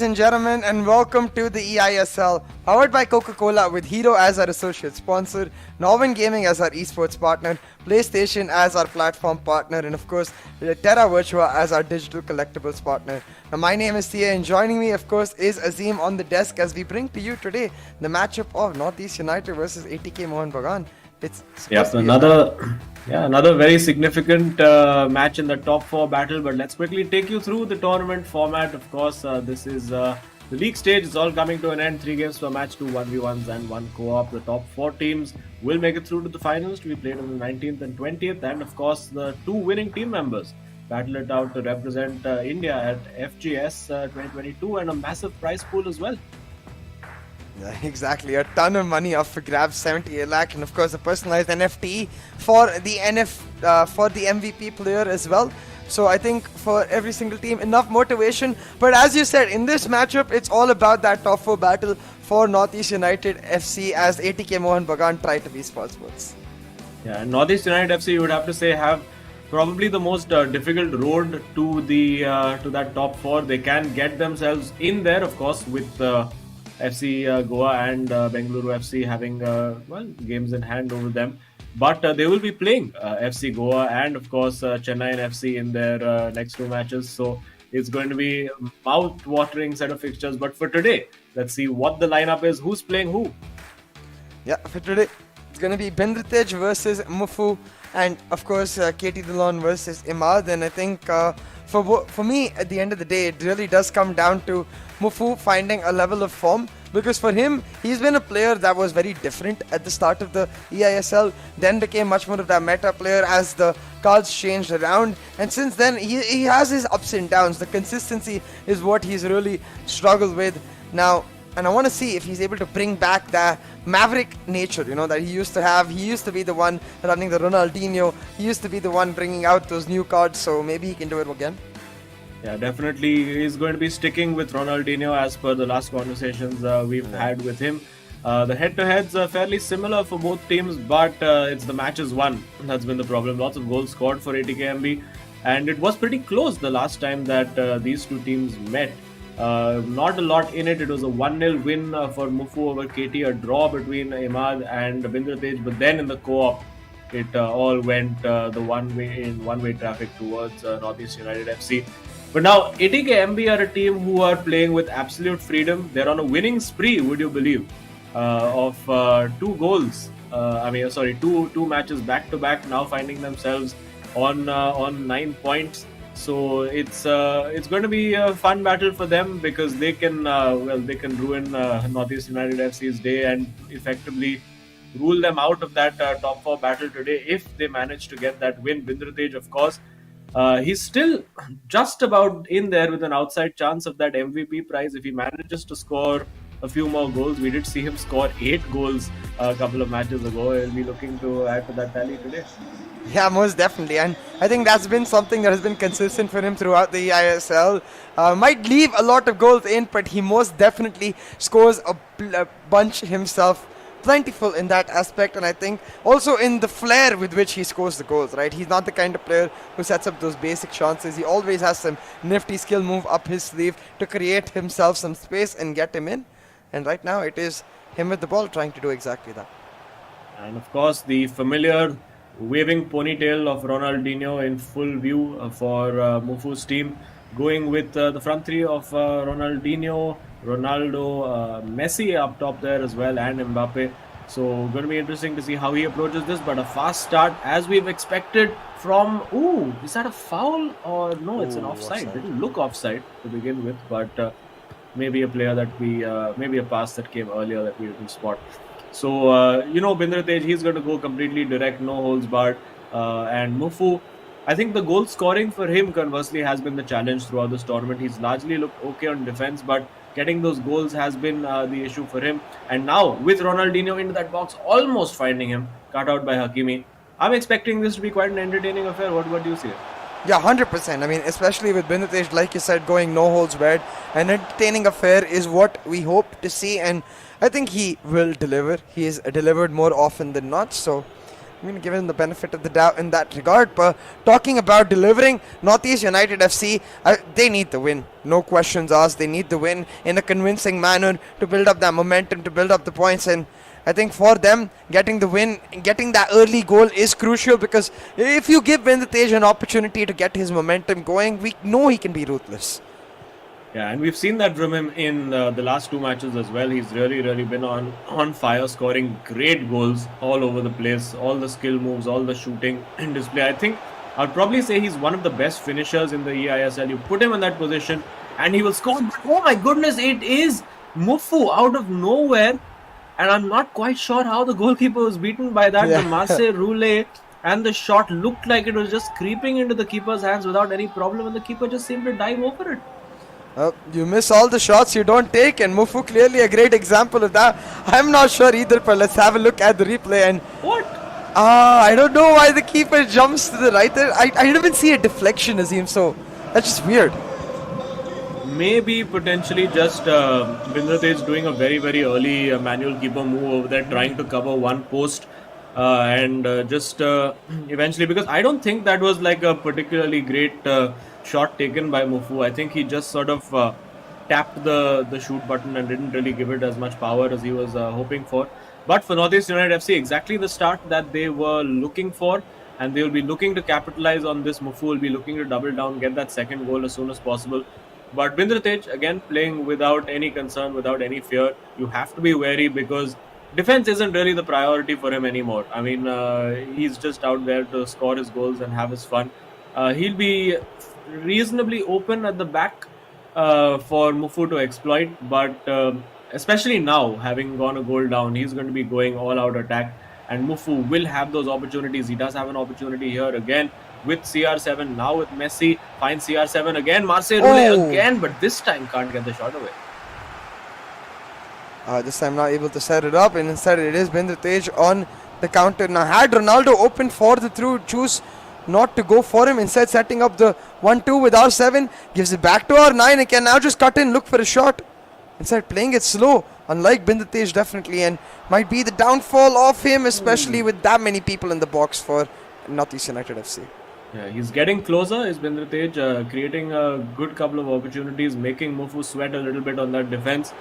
and gentlemen, and welcome to the eISL, powered by Coca-Cola with Hero as our associate sponsor, Nodwin Gaming as our esports partner, PlayStation as our platform partner, and of course, Terra Virtua as our digital collectibles partner. Now, my name is Thea, and joining me, of course, is Azim on the desk as we bring to you today the matchup of NorthEast United versus ATK Mohun Bagan. Another very significant match in the top 4 battle. But let's quickly take you through the tournament format. Of course, this is the league stage. It's all coming to an end. 3 games per match, 2 1v1s and 1 co-op. The top 4 teams will make it through to the finals to be played on the 19th and 20th. And of course, the 2 winning team members battle it out to represent India at FGS 2022 and a massive prize pool as well. Yeah, exactly. A ton of money up for grabs, 78 lakh, and of course a personalized NFT for the for the MVP player as well. So I think for every single team, enough motivation. But as you said, in this matchup, it's all about that top 4 battle for NorthEast United FC as ATK Mohun Bagan try to be sports. Yeah, and NorthEast United FC, you would have to say, have probably the most difficult road to the to that top 4. They can get themselves in there, of course, with FC Goa and Bengaluru FC having games in hand over them, but they will be playing FC Goa and of course Chennai and FC in their next 2 matches. So it's going to be mouth-watering set of fixtures. But for today, let's see what the lineup is. Who's playing who? Yeah, for today it's going to be Bindratej versus Mufu, and of course KT Dillon versus Imad. And I think for me, at the end of the day, it really does come down to Mufu finding a level of form, because for him, he's been a player that was very different at the start of the eISL, then became much more of that meta player as the cards changed around, and since then he has his ups and downs. The consistency is what he's really struggled with now, and I want to see if he's able to bring back that maverick nature, that he used to have. He used to be the one running the Ronaldinho, he used to be the one bringing out those new cards, so maybe he can do it again. Yeah, definitely he's going to be sticking with Ronaldinho as per the last conversations we've had with him. The head-to-heads are fairly similar for both teams, but it's the matches won that's been the problem. Lots of goals scored for ATKMB, and it was pretty close the last time that these 2 teams met. Not a lot in it. It was a 1-0 win for Mufu over KT, a draw between Imad and Bindratej, but then in the co-op, it all went the one-way traffic towards NorthEast United FC. But now, ATKMB are a team who are playing with absolute freedom. They're on a winning spree, would you believe, of 2 goals. Two matches back-to-back, now finding themselves on 9 points. So it's going to be a fun battle for them, because they can ruin NorthEast United FC's day and effectively rule them out of that top 4 battle today if they manage to get that win. Bindratej, of course, he's still just about in there with an outside chance of that MVP prize if he manages to score a few more goals. We did see him score 8 goals a couple of matches ago. He'll be looking to add to that tally today. Yeah, most definitely, and I think that's been something that has been consistent for him throughout the eISL. Might leave a lot of goals in, but he most definitely scores a bunch himself. Plentiful in that aspect, and I think also in the flair with which he scores the goals, right? He's not the kind of player who sets up those basic chances. He always has some nifty skill move up his sleeve to create himself some space and get him in. And right now it is him with the ball trying to do exactly that. And of course, the familiar waving ponytail of Ronaldinho in full view for Mufu's team, going with the front 3 of Ronaldinho, Ronaldo, Messi up top there as well, and Mbappe. So going to be interesting to see how he approaches this, but a fast start as we've expected from... Ooh, is that a foul or no? It's an offside. It didn't look offside to begin with, but maybe a player that maybe a pass that came earlier that we didn't spot. So, Bindratej, he's going to go completely direct, no holds barred, and Mufu, I think the goal scoring for him, conversely, has been the challenge throughout this tournament. He's largely looked okay on defense, but getting those goals has been the issue for him. And now, with Ronaldinho into that box, almost finding him, cut out by Hakimi, I'm expecting this to be quite an entertaining affair. What do you see? Yeah, 100%. I mean, especially with Bindratej, like you said, going no holds barred. An entertaining affair is what we hope to see, and I think he will deliver. He has delivered more often than not, so I'm going to give him the benefit of the doubt in that regard. But talking about delivering, Northeast United FC, they need the win. No questions asked. They need the win in a convincing manner to build up that momentum, to build up the points. And I think for them, getting the win, getting that early goal is crucial, because if you give Vendratej an opportunity to get his momentum going, we know he can be ruthless. Yeah, and we've seen that from him in the last 2 matches as well. He's really been on fire, scoring great goals all over the place, all the skill moves, all the shooting and display. I think I'd probably say he's one of the best finishers in the eISL. You put him in that position and he will score. But oh my goodness, it is Mufu out of nowhere. And I'm not quite sure how the goalkeeper was beaten by that. Yeah. The Marseille roulette and the shot looked like it was just creeping into the keeper's hands without any problem, and the keeper just seemed to dive over it. You miss all the shots you don't take, and Mufu clearly a great example of that. I'm not sure either, but let's have a look at the replay. And What? I don't know why the keeper jumps to the right there. I didn't even see a deflection, Azim, so that's just weird. Maybe potentially just Vendratej doing a very early manual keeper move over there, trying to cover one post and just eventually, because I don't think that was like a particularly great shot taken by Mufu. I think he just sort of tapped the shoot button and didn't really give it as much power as he was hoping for. But for Northeast United FC, exactly the start that they were looking for, and they will be looking to capitalize on this. Mufu will be looking to double down, get that second goal as soon as possible. But Vendratej, again, playing without any concern, without any fear. You have to be wary because defense isn't really the priority for him anymore. I mean, he's just out there to score his goals and have his fun. He'll be reasonably open at the back for Mufu to exploit, but especially now, having gone a goal down, he's going to be going all-out attack, and Mufu will have those opportunities. He does have an opportunity here again with CR7, now with Messi, finds CR7 again, Marseille roulette again, but this time can't get the shot away. This time not able to set it up, and instead it is Vendratej on the counter. Now had Ronaldo open for the through, choose not to go for him, instead setting up the 1-2 with R7, gives it back to R9 and can now just cut in, look for a shot. Instead playing it slow, unlike Vendratej definitely, and might be the downfall of him, especially with that many people in the box for Northeast United FC. Yeah, he's getting closer, is Vendratej, creating a good couple of opportunities, making Mufu sweat a little bit on that defense.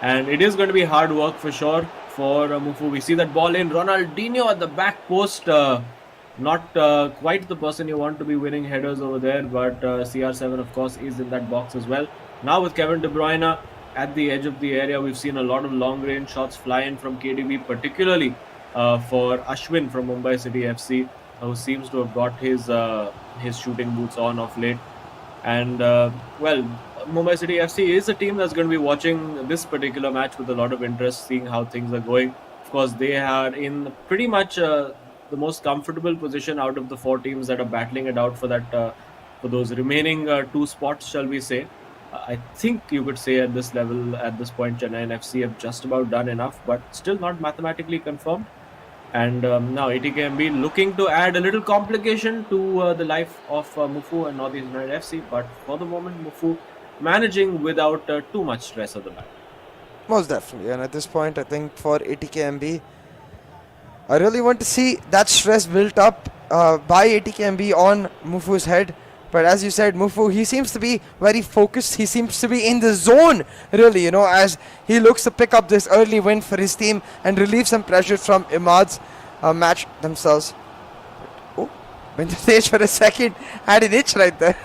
And it is going to be hard work for sure for Mufu. We see that ball in, Ronaldinho at the back post. Not quite the person you want to be winning headers over there, but CR7 of course is in that box as well. Now with Kevin De Bruyne at the edge of the area, we've seen a lot of long range shots fly in from KDB, particularly for Ashwin from Mumbai City FC, who seems to have got his shooting boots on of late. And well, Mumbai City FC is a team that's going to be watching this particular match with a lot of interest, seeing how things are going. Of course, they are in pretty much the most comfortable position out of the 4 teams that are battling it out for that for those remaining 2 spots, shall we say. I think you could say at this level, at this point, Chennai and FC have just about done enough, but still not mathematically confirmed. And now ATKMB looking to add a little complication to the life of Mufu and Northeast United FC, but for the moment, Mufu managing without too much stress at the back. Most definitely, and at this point, I think for ATKMB, I really want to see that stress built up by ATKMB on Mufu's head. But as you said, Mufu, he seems to be very focused. He seems to be in the zone, really, as he looks to pick up this early win for his team and relieve some pressure from Imad's match themselves. Oh, Vendratej for a second had an itch right there.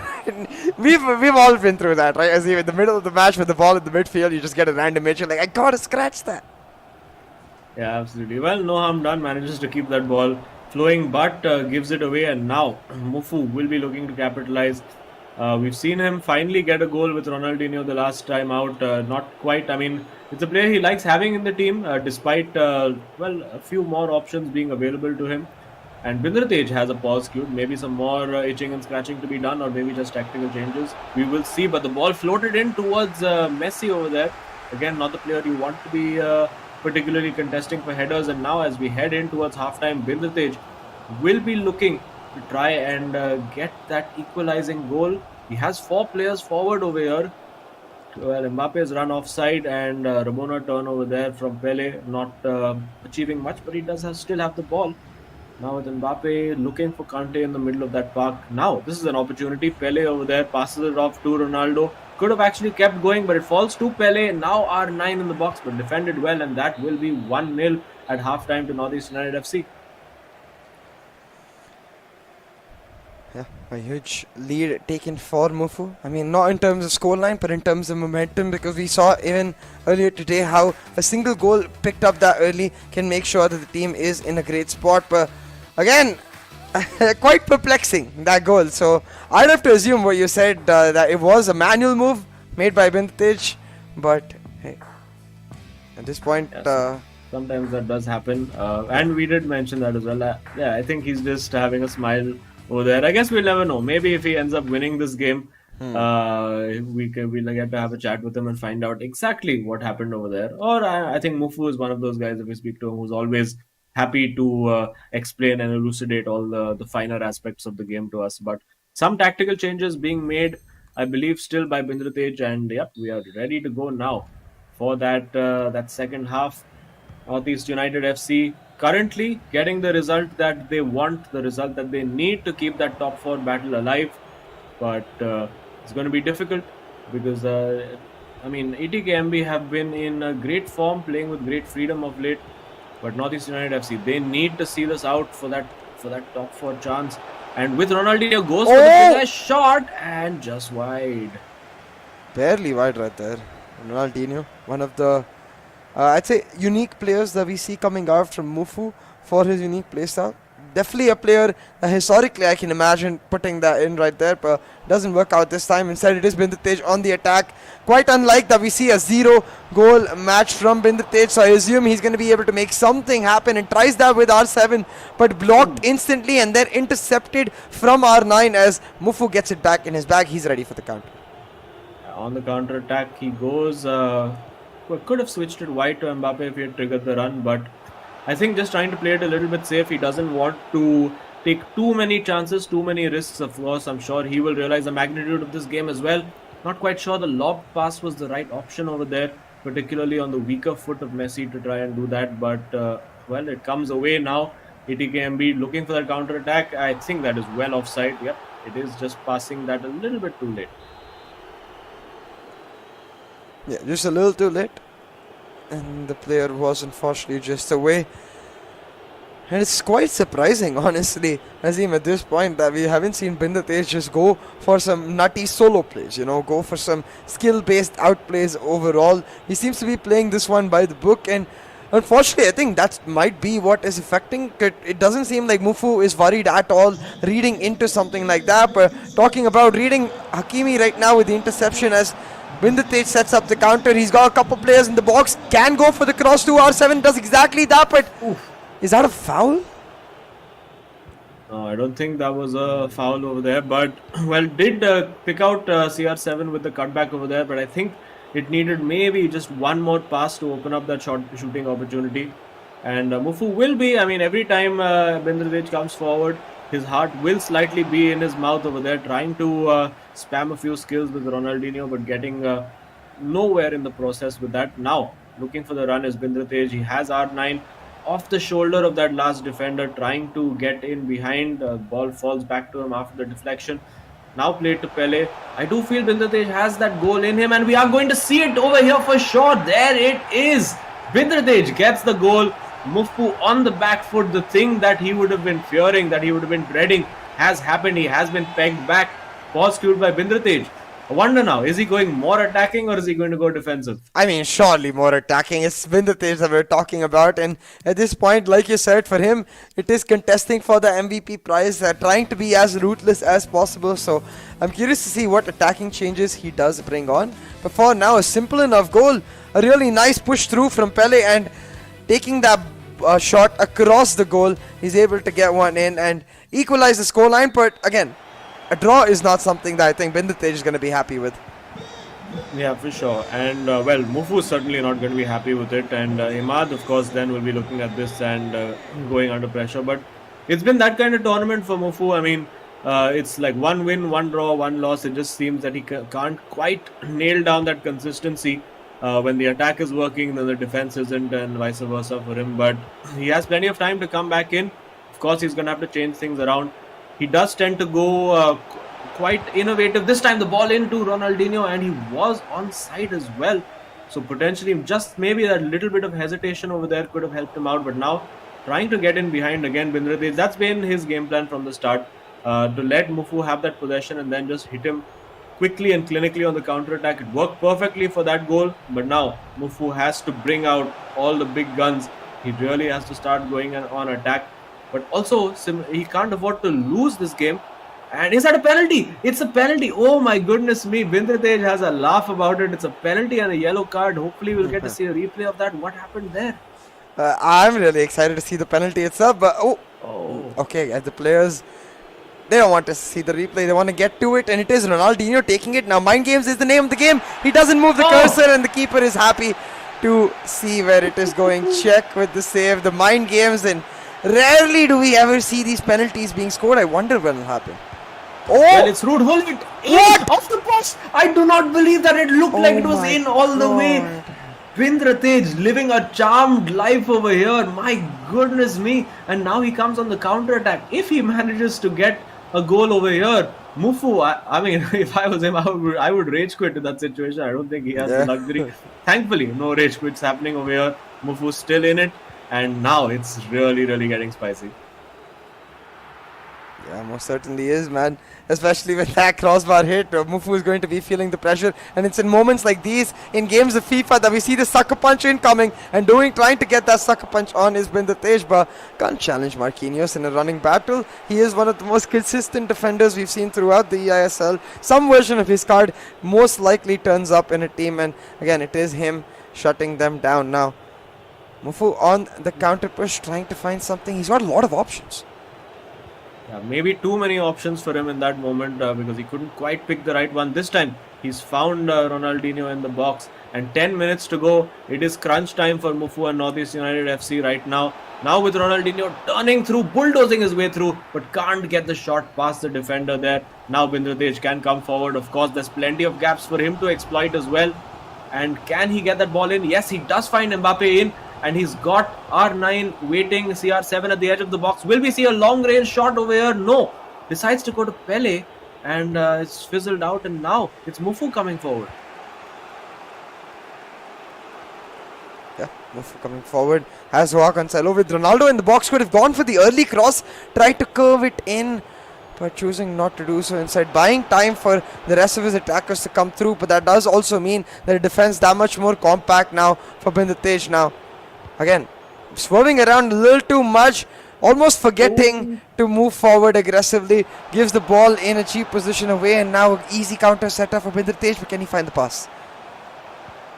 We've all been through that, right? As in the middle of the match with the ball in the midfield, you just get a random itch. You're like, I gotta scratch that. Yeah, absolutely. Well, no harm done. Manages to keep that ball flowing, but gives it away. And now Mufu will be looking to capitalize. We've seen him finally get a goal with Ronaldinho the last time out. Not quite. I mean, it's a player he likes having in the team, despite well, a few more options being available to him. And Vendratej has a pause cue. Maybe some more itching and scratching to be done, or maybe just tactical changes. We will see. But the ball floated in towards Messi over there. Again, not the player you want to be particularly contesting for headers. And now as we head in towards halftime, Vendratej will be looking to try and get that equalizing goal. He has 4 players forward over here. Well, Mbappe's run offside and Ramona turn over there from Pele, not achieving much, but he does still have the ball. Now with Mbappe looking for Kante in the middle of that park. Now this is an opportunity. Pele over there passes it off to Ronaldo. Could have actually kept going, but it falls to Pele. Now R9 in the box, but defended well, and that will be 1-0 at halftime to Northeast United FC. Yeah, a huge lead taken for Mufu. I mean, not in terms of scoreline, but in terms of momentum, because we saw even earlier today how a single goal picked up that early can make sure that the team is in a great spot. But again, quite perplexing, that goal. So I'd have to assume what you said, that it was a manual move made by Bintej. But hey, at this point, Yes. Sometimes that does happen, and we did mention that as well. Yeah, I think he's just having a smile over there. I guess we'll never know. Maybe if he ends up winning this game, we'll get to have a chat with him and find out exactly what happened over there. Or I think Mufu is one of those guys, if we speak to him, who's always happy to explain and elucidate all the finer aspects of the game to us. But some tactical changes being made, I believe, still by Bindratej, and yep, we are ready to go now for that second half. Northeast United FC currently getting the result that they want, the result that they need to keep that top four battle alive. But it's going to be difficult because ATKMB have been in a great form, playing with great freedom of late. But Northeast United FC, they need to see this out for that top four chance. And with Ronaldinho goes for the big shot and just wide. Barely wide right there. Ronaldinho, one of the I'd say unique players that we see coming out from Mufu for his unique playstyle. Definitely a player historically I can imagine putting that in right there, but doesn't work out this time. Instead, it is Bindratej on the attack. Quite unlike that we see a 0-goal match from Bindratej, so I assume he's going to be able to make something happen and tries that with R7, but blocked instantly and then intercepted from R9 as Mufu gets it back in his bag. He's ready for the counter. On the counter attack, he goes. Could have switched it wide to Mbappe if he had triggered the run, but I think just trying to play it a little bit safe. He doesn't want to take too many chances, too many risks. Of course, I'm sure he will realize the magnitude of this game as well. Not quite sure the lob pass was the right option over there, particularly on the weaker foot of Messi to try and do that. But well, it comes away now. ATKMB looking for that counter attack. I think that is well offside. Yep, it is just passing that a little bit too late. Yeah, just a little too late. And the player was unfortunately just away. And it's quite surprising, honestly, Nazim, at this point, that we haven't seen Bindratej just go for some nutty solo plays, go for some skill-based outplays overall. He seems to be playing this one by the book, and unfortunately, I think that might be what is affecting it. It doesn't seem like Mufu is worried at all, reading into something like that. But talking about reading Hakimi right now with the interception as Bindratej sets up the counter. He's got a couple players in the box. Can go for the cross to R7. Does exactly that, but is that a foul? No, I don't think that was a foul over there. But, well, did pick out CR7 with the cutback over there. But I think it needed maybe just one more pass to open up that shooting opportunity. And Mufu will be, every time Bindratej comes forward, his heart will slightly be in his mouth over there, trying to spam a few skills with Ronaldinho, but getting nowhere in the process with that. Now, looking for the run is Bindratej. He has R9 off the shoulder of that last defender, trying to get in behind. Ball falls back to him after the deflection. Now played to Pele. I do feel Bindratej has that goal in him, and we are going to see it over here for sure. There it is. Bindratej gets the goal. Mufu on the back foot, the thing that he would have been fearing, that he would have been dreading, has happened. He has been pegged back. Ball skewed by Bindratej. I wonder now, is he going more attacking or is he going to go defensive? Surely more attacking. It's Bindratej that we're talking about, and at this point, like you said, for him, it is contesting for the MVP prize, trying to be as ruthless as possible. So I'm curious to see what attacking changes he does bring on. But for now, a simple enough goal, a really nice push through from Pele, and taking that shot across the goal, he's able to get one in and equalize the scoreline. But again, a draw is not something that I think Bindratej is going to be happy with. Yeah, for sure. And Mufu is certainly not going to be happy with it. And Imad, of course, then will be looking at this and going under pressure. But it's been that kind of tournament for Mufu. It's like one win, one draw, one loss. It just seems that he can't quite nail down that consistency. When the attack is working, then the defense isn't, and vice versa for him. But he has plenty of time to come back in. Of course, he's going to have to change things around. He does tend to go quite innovative. This time the ball into Ronaldinho, and he was onside as well. So potentially just maybe that little bit of hesitation over there could have helped him out. But now trying to get in behind again, Bindratej, that's been his game plan from the start. To let Mufu have that possession and then just hit him quickly and clinically on the counter-attack. It worked perfectly for that goal. But now Mufu has to bring out all the big guns. He really has to start going on attack. But also, he can't afford to lose this game. And is that a penalty? It's a penalty. Oh my goodness me. Bindratej has a laugh about it. It's a penalty and a yellow card. Hopefully we'll get to see a replay of that. What happened there? I'm really excited to see the penalty itself. But okay, as the players, they don't want to see the replay. They want to get to it. And it is Ronaldinho taking it. Now, Mind Games is the name of the game. He doesn't move the cursor and the keeper is happy to see where it is going. Check with the save. The Mind Games, and rarely do we ever see these penalties being scored. I wonder when it'll happen. Well, it's Rude. Hold it. What? Off the post. I do not believe that. It looked like it was in all the way. Bindratej living a charmed life over here. My goodness me. And now he comes on the counter attack. If he manages to get a goal over here, Mufu, I mean, if I was him, I would rage quit in that situation. I don't think he has the luxury. Thankfully, no rage quits happening over here. Mufu's still in it. And now it's really, really getting spicy. Yeah, most certainly is, man. Especially when that crossbar hit, Mufu is going to be feeling the pressure. And it's in moments like these, in games of FIFA, that we see the sucker punch incoming. And trying to get that sucker punch on is Bindratej, but can't challenge Marquinhos in a running battle. He is one of the most consistent defenders we've seen throughout the eISL. Some version of his card most likely turns up in a team. And again, it is him shutting them down now. Mufu on the counter push, trying to find something. He's got a lot of options. Yeah, maybe too many options for him in that moment because he couldn't quite pick the right one. This time, he's found Ronaldinho in the box. And 10 minutes to go. It is crunch time for Mufu and NorthEast United FC right now. Now with Ronaldinho turning through, bulldozing his way through, but can't get the shot past the defender there. Now Bindratej can come forward. Of course, there's plenty of gaps for him to exploit as well. And can he get that ball in? Yes, he does find Mbappe in. And he's got R9 waiting, CR7 at the edge of the box. Will we see a long range shot over here? No. Decides to go to Pele. And it's fizzled out. And now it's Mufu coming forward. Yeah, Mufu coming forward. Has Joao Cancelo with Ronaldo in the box. Could have gone for the early cross. Tried to curve it in, but choosing not to do so inside. Buying time for the rest of his attackers to come through. But that does also mean that the defense that much more compact now for Bindratej now. Again, swerving around a little too much, almost forgetting to move forward aggressively. Gives the ball in a cheap position away, and now an easy counter setup for Bindratej. But can he find the pass?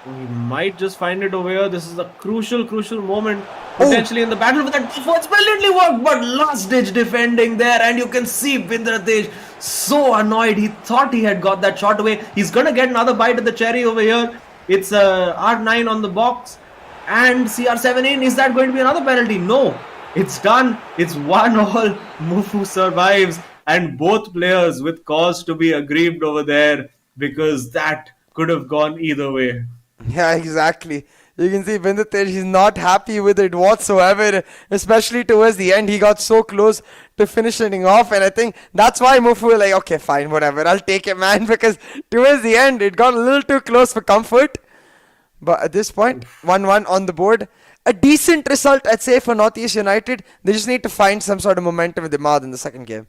He might just find it over here. This is a crucial moment potentially in the battle with that defense. Brilliantly worked, but last ditch defending there, and you can see Bindratej so annoyed. He thought he had got that shot away. He's gonna get another bite of the cherry over here. It's R9 on the box. And CR7 in. Is that going to be another penalty? No. It's done. It's 1-1. Mufu survives. And both players with cause to be aggrieved over there because that could have gone either way. Yeah, exactly. You can see Bindratej, he's not happy with it whatsoever. Especially towards the end. He got so close to finishing off. And I think that's why Mufu was like, okay, fine, whatever. I'll take it, man. Because towards the end, it got a little too close for comfort. But at this point, 1-1 on the board. A decent result, I'd say, for NorthEast United. They just need to find some sort of momentum with Imad in the second game.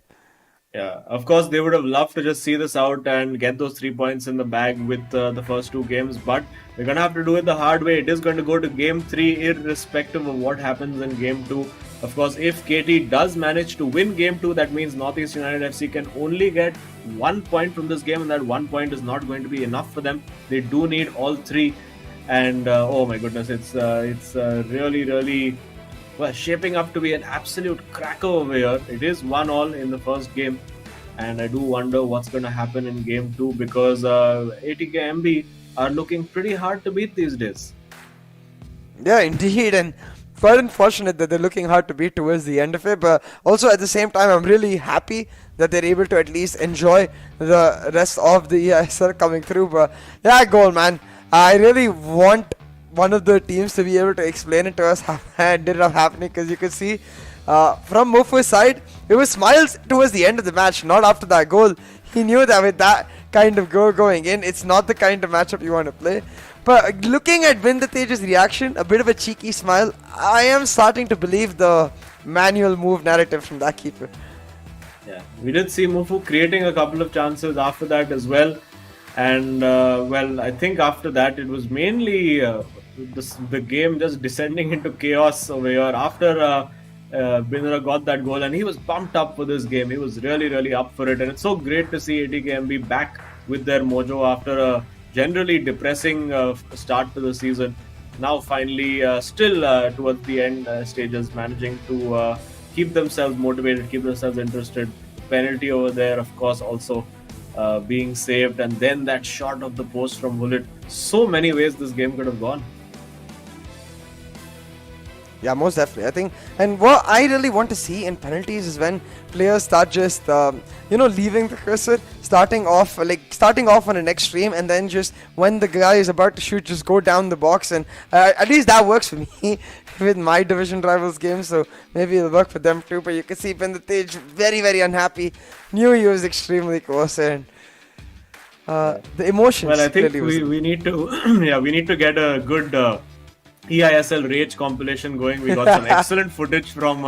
Yeah, of course, they would have loved to just see this out and get those 3 points in the bag with the first two games. But they're going to have to do it the hard way. It is going to go to game 3 irrespective of what happens in game 2. Of course, if KT does manage to win game 2, that means NorthEast United FC can only get 1 point from this game. And that 1 point is not going to be enough for them. They do need all 3. And oh my goodness, it's really shaping up to be an absolute cracker over here. It is 1-1 in the first game, and I do wonder what's going to happen in game 2 because ATKMB are looking pretty hard to beat these days. Yeah, indeed, and quite unfortunate that they're looking hard to beat towards the end of it. But also at the same time, I'm really happy that they're able to at least enjoy the rest of the eISL coming through. But yeah, goal, man. I really want one of the teams to be able to explain it to us how it ended up happening, because you could see From Mofu's side, it was smiles towards the end of the match, not after that goal. He knew that with that kind of goal going in, it's not the kind of matchup you want to play. But looking at Vindhatej's reaction, a bit of a cheeky smile, I am starting to believe the manual move narrative from that keeper. Yeah, we did see Mufu creating a couple of chances after that as well. And well, I think after that it was mainly the game just descending into chaos over here. After Bindra got that goal, and he was pumped up for this game. He was really, really up for it. And it's so great to see ATKMB back with their mojo after a generally depressing start to the season. Now finally, still towards the end stages, managing to keep themselves motivated, keep themselves interested. Penalty over there, of course, also being saved, and then that shot of the post from Hullet. So many ways this game could have gone. Yeah, most definitely. I think, and what I really want to see in penalties is when players start just, leaving the cursor, starting off on an extreme, and then just when the guy is about to shoot, just go down the box. And at least that works for me with my division rivals game. So maybe it'll work for them too. But you can see Vindhatej very, very unhappy. Knew he was extremely close, and the emotions. Well, I think we need to, we need to get a good. eISL Rage compilation going. We got some excellent footage from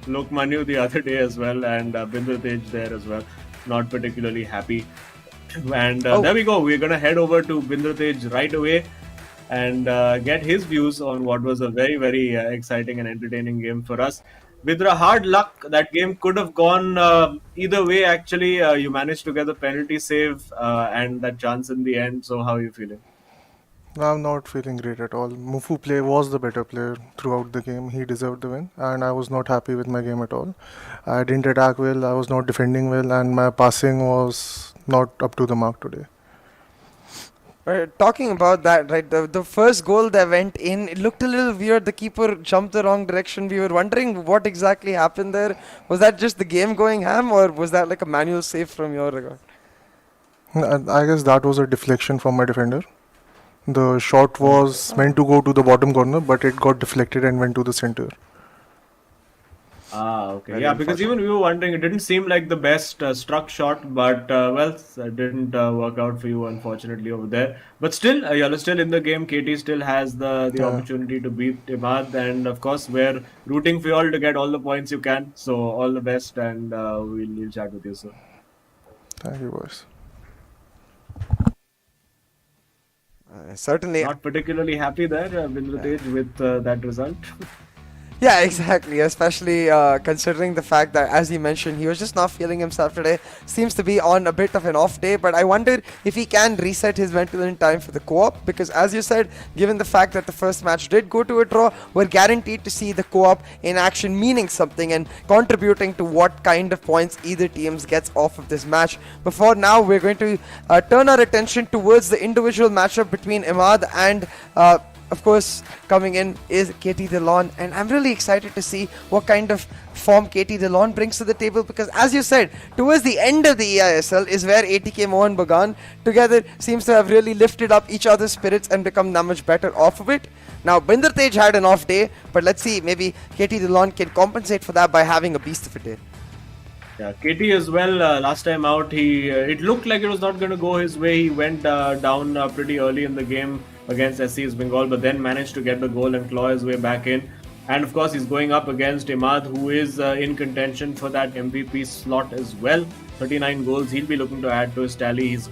Lokmanu the other day as well, and Bindratej there as well. Not particularly happy. And there we go. We're going to head over to Bindratej right away and get his views on what was a very, very exciting and entertaining game for us. Vidra, hard luck. That game could have gone either way, actually. You managed to get the penalty save and that chance in the end. So, how are you feeling? I'm not feeling great at all. Mufu was the better player throughout the game. He deserved the win, and I was not happy with my game at all. I didn't attack well, I was not defending well, and my passing was not up to the mark today. Talking about that, right, the first goal that went in, it looked a little weird. The keeper jumped the wrong direction. We were wondering what exactly happened there. Was that just the game going ham, or was that like a manual save from your regard? I guess that was a deflection from my defender. The shot was meant to go to the bottom corner, but it got deflected and went to the center. Ah, okay. Yeah, because even we were wondering, it didn't seem like the best struck shot, but it didn't work out for you, unfortunately, over there. But still, you're still in the game. KT still has the opportunity to beat Imad, and of course, we're rooting for you all to get all the points you can. So, all the best, and we'll chat with you soon. Thank you, boys. Certainly. Not particularly happy there, Bindratej, with that result. Yeah, exactly. Especially considering the fact that, as you mentioned, he was just not feeling himself today. Seems to be on a bit of an off day, but I wonder if he can reset his mental in time for the co-op. Because, as you said, given the fact that the first match did go to a draw, we're guaranteed to see the co-op in action, meaning something and contributing to what kind of points either teams gets off of this match. Before now, we're going to turn our attention towards the individual matchup between Imad and of course, coming in is KT Delon, and I'm really excited to see what kind of form KT Delon brings to the table, because as you said, towards the end of the eISL is where ATK Mohun Bagan together seems to have really lifted up each other's spirits and become that much better off of it. Now, Bindratej had an off day, but let's see, maybe KT Delon can compensate for that by having a beast of a day. Yeah, KT as well, last time out, it looked like it was not going to go his way. He went down pretty early in the game against SC's Bengal, but then managed to get the goal and claw his way back in. And of course, he's going up against Imad, who is in contention for that MVP slot as well. 39 goals, he'll be looking to add to his tally. He's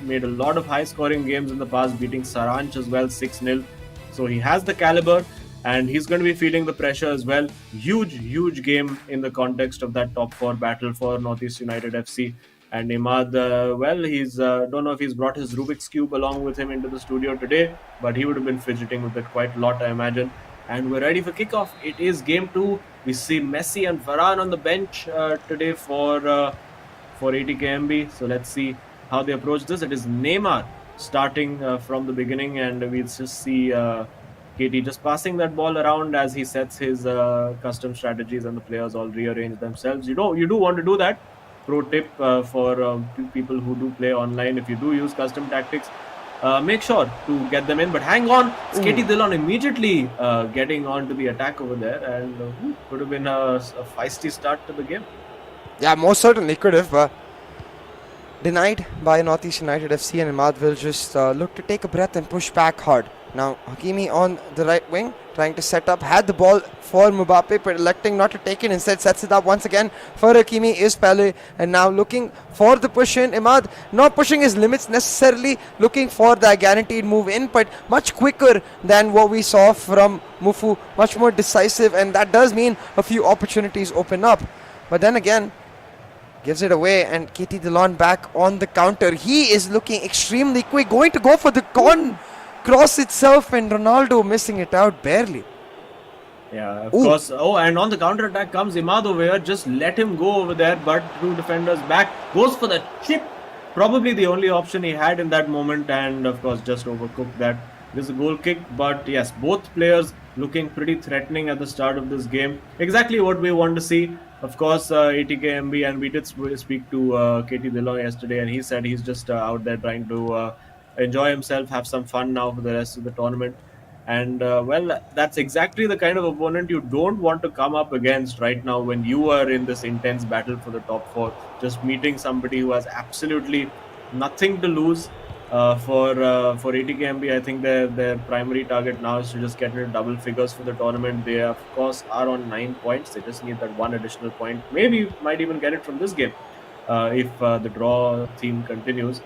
made a lot of high-scoring games in the past, beating Saranch as well, 6-0. So he has the caliber, and he's going to be feeling the pressure as well. Huge game in the context of that top 4 battle for NorthEast United FC. And Imad, he's don't know if he's brought his Rubik's Cube along with him into the studio today, but he would have been fidgeting with it quite a lot, I imagine. And we're ready for kickoff. It is game 2. We see Messi and Varane on the bench today for ATKMB. So let's see how they approach this. It is Neymar starting from the beginning, and we just see KT just passing that ball around as he sets his custom strategies, and the players all rearrange themselves. You do want to do that. Pro tip for people who do play online: if you do use custom tactics, make sure to get them in. But hang on, Katie Dillon immediately getting on to the attack over there, and could have been a feisty start to the game. Yeah, most certainly could have, but denied by Northeast United FC, and Imad will just look to take a breath and push back hard. Now Hakimi on the right wing, trying to set up, had the ball for Mbappe, but electing not to take it, instead sets it up once again for Hakimi is Pele, and now looking for the push in. Imad not pushing his limits necessarily, looking for that guaranteed move in, but much quicker than what we saw from Mufu, much more decisive, and that does mean a few opportunities open up. But then again, gives it away, and KT Dillon back on the counter. He is looking extremely quick, going to go for the cross itself, and Ronaldo missing it out barely. Yeah, of course. Oh, and on the counter attack comes Imad over here. Just let him go over there, but two defenders back. Goes for the chip. Probably the only option he had in that moment, and of course just overcooked that. This is a goal kick, but yes, both players looking pretty threatening at the start of this game. Exactly what we want to see. Of course, ATKMB, and we did speak to KT Dillon yesterday, and he said he's just out there trying to enjoy himself, have some fun now for the rest of the tournament. And well, that's exactly the kind of opponent you don't want to come up against right now when you are in this intense battle for the top four. Just meeting somebody who has absolutely nothing to lose. For ATKMB, I think their primary target now is to just get into double figures for the tournament. They of course are on 9 points. They just need that one additional point. Maybe might even get it from this game if the draw theme continues.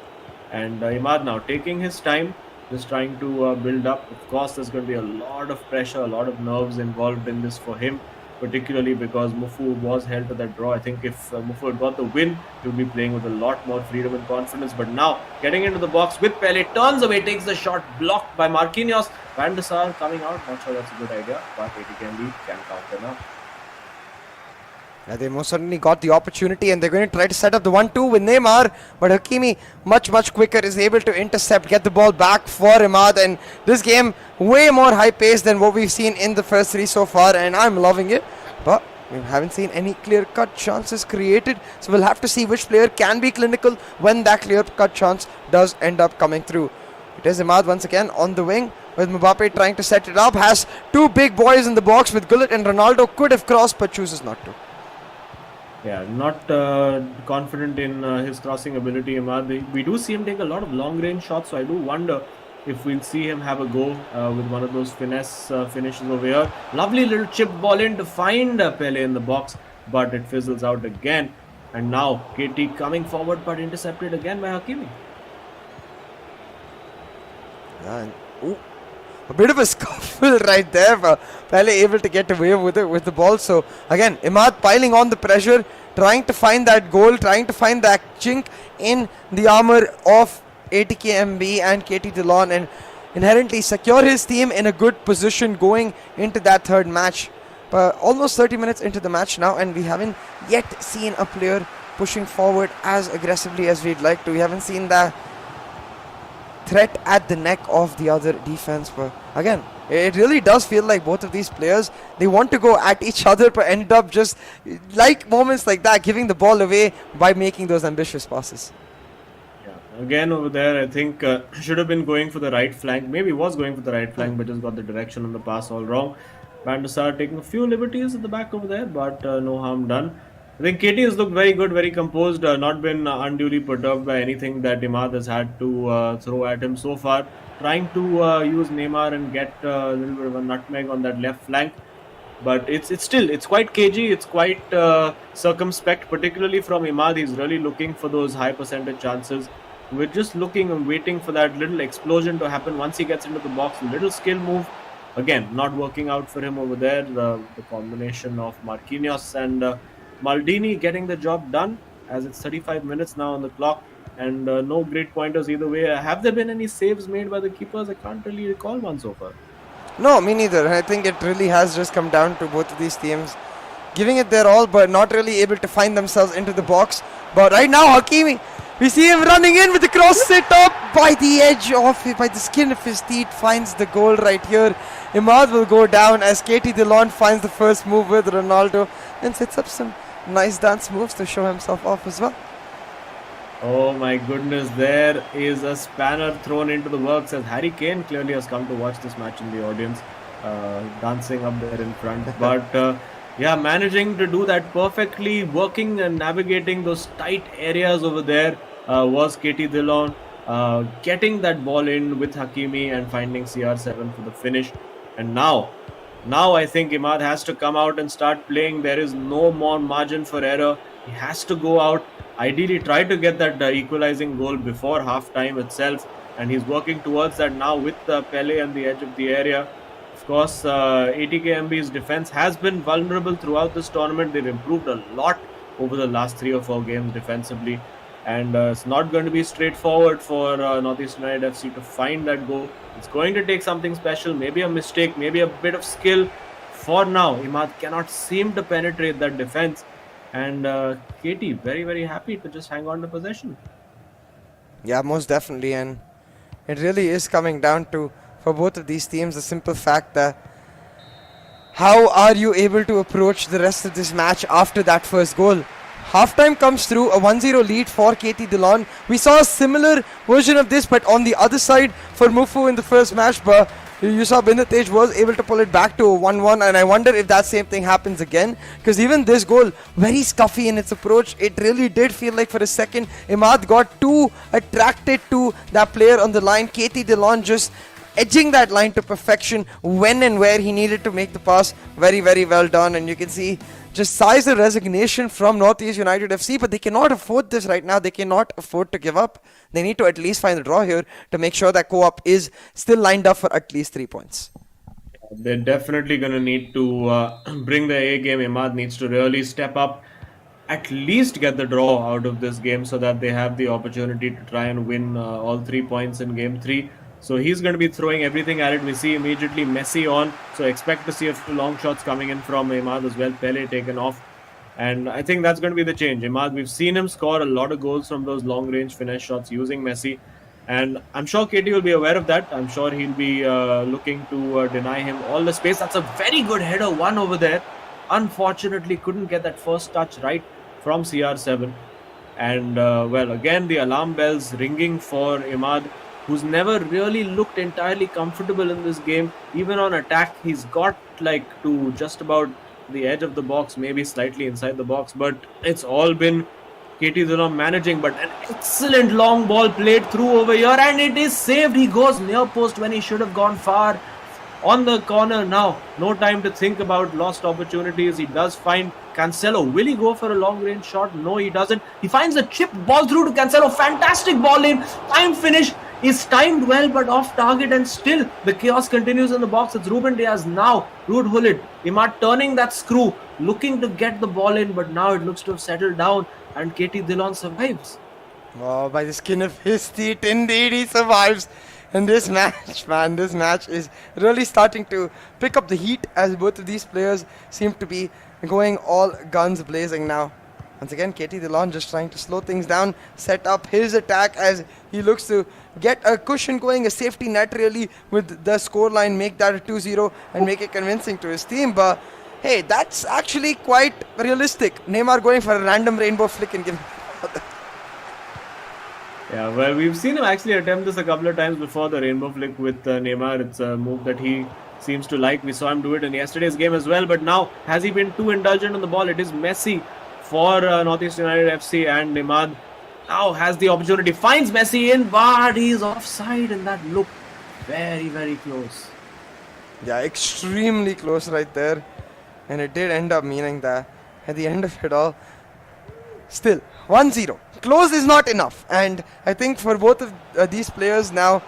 And Imad now taking his time, just trying to build up. Of course, there's going to be a lot of pressure, a lot of nerves involved in this for him, particularly because Mufu was held to that draw. I think if Mufu had got the win, he would be playing with a lot more freedom and confidence. But now, getting into the box with Pele, turns away, takes the shot, blocked by Marquinhos. Van der Sar coming out, not sure that's a good idea, but ATKMB can counter now. Yeah, they most certainly got the opportunity, and they're going to try to set up the 1-2 with Neymar, but Hakimi much quicker is able to intercept, get the ball back for Imad, and this game way more high paced than what we've seen in the first three so far, and I'm loving it. But we haven't seen any clear-cut chances created, so we'll have to see which player can be clinical when that clear-cut chance does end up coming through. It is Imad once again on the wing, with Mbappe trying to set it up, has two big boys in the box with Gullit, and Ronaldo could have crossed but chooses not to. Yeah, not confident in his crossing ability, Imad. We do see him take a lot of long-range shots, so I do wonder if we'll see him have a go with one of those finesse finishes over here. Lovely little chip ball in to find Pele in the box, but it fizzles out again. And now KT coming forward, but intercepted again by Hakimi. Yeah, and, a bit of a scuffle right there, but Pele able to get away with it with the ball. So again, Imad piling on the pressure, trying to find that goal, trying to find that chink in the armor of ATKMB and KT Dillon, and inherently secure his team in a good position going into that third match. But almost 30 minutes into the match now, and we haven't yet seen a player pushing forward as aggressively as we'd like to. We haven't seen that threat at the neck of the other defense. But again, it really does feel like both of these players, they want to go at each other but end up just like moments like that, giving the ball away by making those ambitious passes. Yeah, again over there, I think should have been going for the right flank. Maybe was going for the right flank, but just got the direction on the pass all wrong. Van der Sar taking a few liberties at the back over there, but no harm done. I think KT has looked very good, very composed, not been unduly perturbed by anything that Imad has had to throw at him so far. Trying to use Neymar and get a little bit of a nutmeg on that left flank. But it's quite cagey, it's quite circumspect, particularly from Imad. He's really looking for those high percentage chances. We're just looking and waiting for that little explosion to happen once he gets into the box. A little skill move. Again, not working out for him over there. The combination of Marquinhos and Maldini getting the job done, as it's 35 minutes now on the clock, and no great pointers either way. Have there been any saves made by the keepers? I can't really recall one so far. No, me neither. I think it really has just come down to both of these teams giving it their all, but not really able to find themselves into the box. But right now, Hakimi, we see him running in with the cross set up by the edge of it, by the skin of his teeth, finds the goal right here. Imad will go down as KT Dillon finds the first move with Ronaldo and sets up some nice dance moves to show himself off as well. Oh my goodness, there is a spanner thrown into the works as Harry Kane clearly has come to watch this match in the audience, dancing up there in front. But yeah, managing to do that perfectly, working and navigating those tight areas over there was Katie Dillon, getting that ball in with Hakimi and finding CR7 for the finish. And now I think Imad has to come out and start playing. There is no more margin for error. He has to go out, ideally try to get that equalizing goal before half time itself, and he's working towards that now with Pele on the edge of the area. Of course, ATKMB's defense has been vulnerable throughout this tournament. They've improved a lot over the last 3 or 4 games defensively, and it's not going to be straightforward for Northeast United FC to find that goal. It's going to take something special, maybe a mistake, maybe a bit of skill. For now, Imad cannot seem to penetrate that defense, and Katie very, very happy to just hang on to possession. Yeah, most definitely, and it really is coming down to, for both of these teams, the simple fact that how are you able to approach the rest of this match after that first goal? Halftime comes through, a 1-0 lead for Katie Dillon. We saw a similar version of this, but on the other side for Mufu in the first match, but you saw Bindratej was able to pull it back to a 1-1, and I wonder if that same thing happens again, because even this goal, very scuffy in its approach. It really did feel like for a second Imad got too attracted to that player on the line. Katie Dillon just edging that line to perfection when and where he needed to make the pass. Very, very well done, and you can see just size of resignation from Northeast United FC, but they cannot afford this right now. They cannot afford to give up. They need to at least find a draw here to make sure that co-op is still lined up for at least 3 points. They're definitely going to need to bring the A game. Imad needs to really step up, at least get the draw out of this game so that they have the opportunity to try and win all 3 points in game 3. So he's going to be throwing everything at it. We see immediately Messi on. So expect to see a few long shots coming in from Imad as well. Pele taken off. And I think that's going to be the change. Imad, we've seen him score a lot of goals from those long range finesse shots using Messi. And I'm sure Katie will be aware of that. I'm sure he'll be looking to deny him all the space. That's a very good header, one over there. Unfortunately, couldn't get that first touch right from CR7. And well, again, the alarm bells ringing for Imad, who's never really looked entirely comfortable in this game. Even on attack, he's got like to just about the edge of the box, maybe slightly inside the box, but it's all been Katie Dillon managing. But an excellent long ball played through over here, and it is saved. He goes near post when he should have gone far. On the corner now, no time to think about lost opportunities. He does find Cancelo. Will he go for a long range shot? No, he doesn't. He finds a chip ball through to Cancelo. Fantastic ball in. Time finish is timed well, but off target, and still the chaos continues in the box. It's Ruben Diaz now. Ruud Gullit. Imad turning that screw, looking to get the ball in, but now it looks to have settled down, and Katie Dillon survives. Oh, by the skin of his teeth, indeed he survives. And this match, man, this match is really starting to pick up the heat as both of these players seem to be going all guns blazing now. Once again, Katie Dillon just trying to slow things down, set up his attack as he looks to get a cushion going, a safety net really with the scoreline, make that a 2-0 and make it convincing to his team. But hey, that's actually quite realistic. Neymar going for a random rainbow flick and giving. Yeah, well, we've seen him actually attempt this a couple of times before, the rainbow flick with Neymar. It's a move that he seems to like. We saw him do it in yesterday's game as well. But now, has he been too indulgent on the ball? It is Messi for Northeast United FC, and Imad now has the opportunity. Finds Messi in, but he's offside, and that looked very, very close. Yeah, extremely close right there. And it did end up meaning that at the end of it all, still 1-0. Close is not enough, and I think for both of these players now,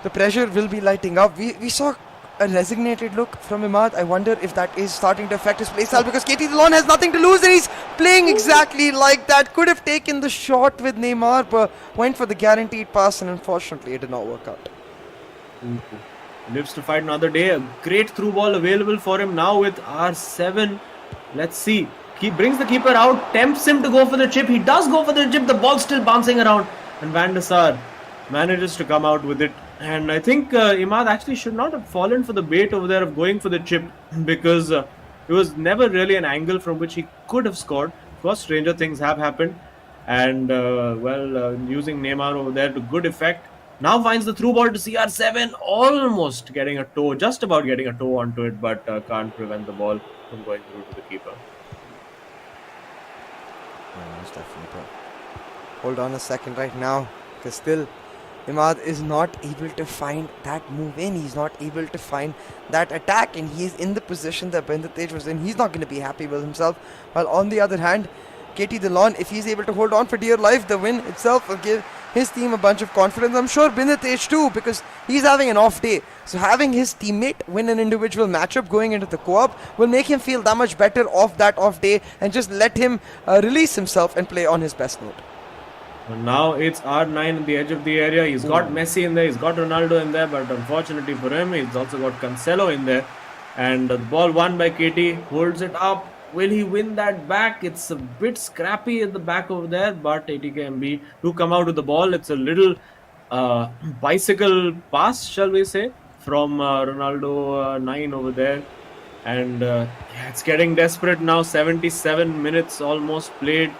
the pressure will be lighting up. We saw a resignated look from Imad. I wonder if that is starting to affect his playstyle, because Katie Dillon has nothing to lose and he's playing exactly like that. Could have taken the shot with Neymar, but went for the guaranteed pass, and unfortunately it did not work out. Lives to fight another day. A great through ball available for him now with R7. Let's see. He brings the keeper out, tempts him to go for the chip. He does go for the chip. The ball's still bouncing around, and Van der Sar manages to come out with it. And I think Imad actually should not have fallen for the bait over there of going for the chip, because it was never really an angle from which he could have scored. Of course, stranger things have happened. and using Neymar over there to good effect. Now finds the through ball to CR7, almost getting a toe, just about getting a toe onto it, but can't prevent the ball from going through to the keeper. Most definitely. Hold on a second right now, because still Imad is not able to find that move in. He's not able to find that attack, and he's in the position that Bendratej was in. He's not going to be happy with himself. While on the other hand, KT Dillon, if he's able to hold on for dear life, the win itself will give his team a bunch of confidence. I'm sure Bendratej too, because he's having an off day. So having his teammate win an individual matchup going into the co-op will make him feel that much better off that off day and just let him release himself and play on his best note. And now it's R9 at the edge of the area. He's got Messi in there, he's got Ronaldo in there, but unfortunately for him, he's also got Cancelo in there. And the ball won by KT, holds it up. Will he win that back? It's a bit scrappy at the back over there, but ATKMB do come out with the ball. It's a little bicycle pass, shall we say, from Ronaldo 9 over there. And it's getting desperate now. 77 minutes almost played.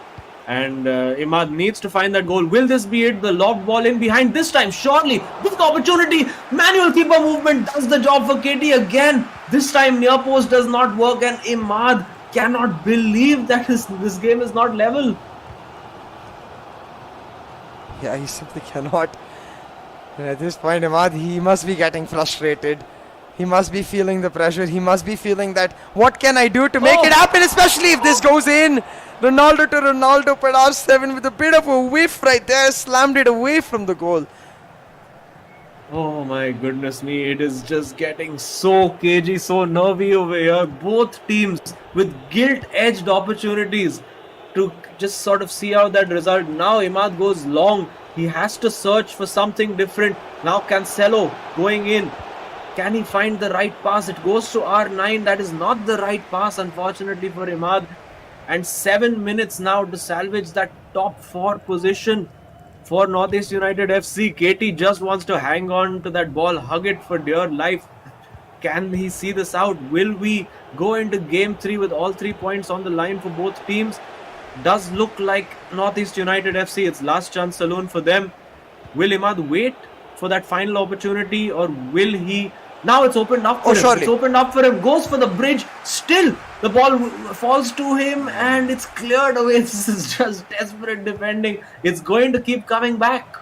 And Imad needs to find that goal. Will this be it? The lobbed ball in behind this time. Surely, big opportunity. Manual keeper movement does the job for KT again. This time near post does not work, and Imad cannot believe that this game is not level. Yeah, he simply cannot. And at this point, Imad, he must be getting frustrated. He must be feeling the pressure. He must be feeling that, what can I do to make it happen, especially if this goes in. Ronaldo to Ronaldo, but R7 with a bit of a whiff right there, slammed it away from the goal. Oh my goodness me, it is just getting so cagey, so nervy over here. Both teams with guilt-edged opportunities to just sort of see out that result. Now Imad goes long. He has to search for something different. Now Cancelo going in. Can he find the right pass? It goes to R9. That is not the right pass, unfortunately, for Imad. And 7 minutes now to salvage that top 4 position for NorthEast United FC. KT just wants to hang on to that ball, hug it for dear life. Can he see this out? Will we go into game 3 with all 3 points on the line for both teams? Does look like NorthEast United FC, it's last chance saloon for them. Will Imad wait for that final opportunity, or will he? Now it's opened up for him. Surely. It's opened up for him. Goes for the bridge. Still, the ball falls to him and it's cleared away. This is just desperate defending. It's going to keep coming back.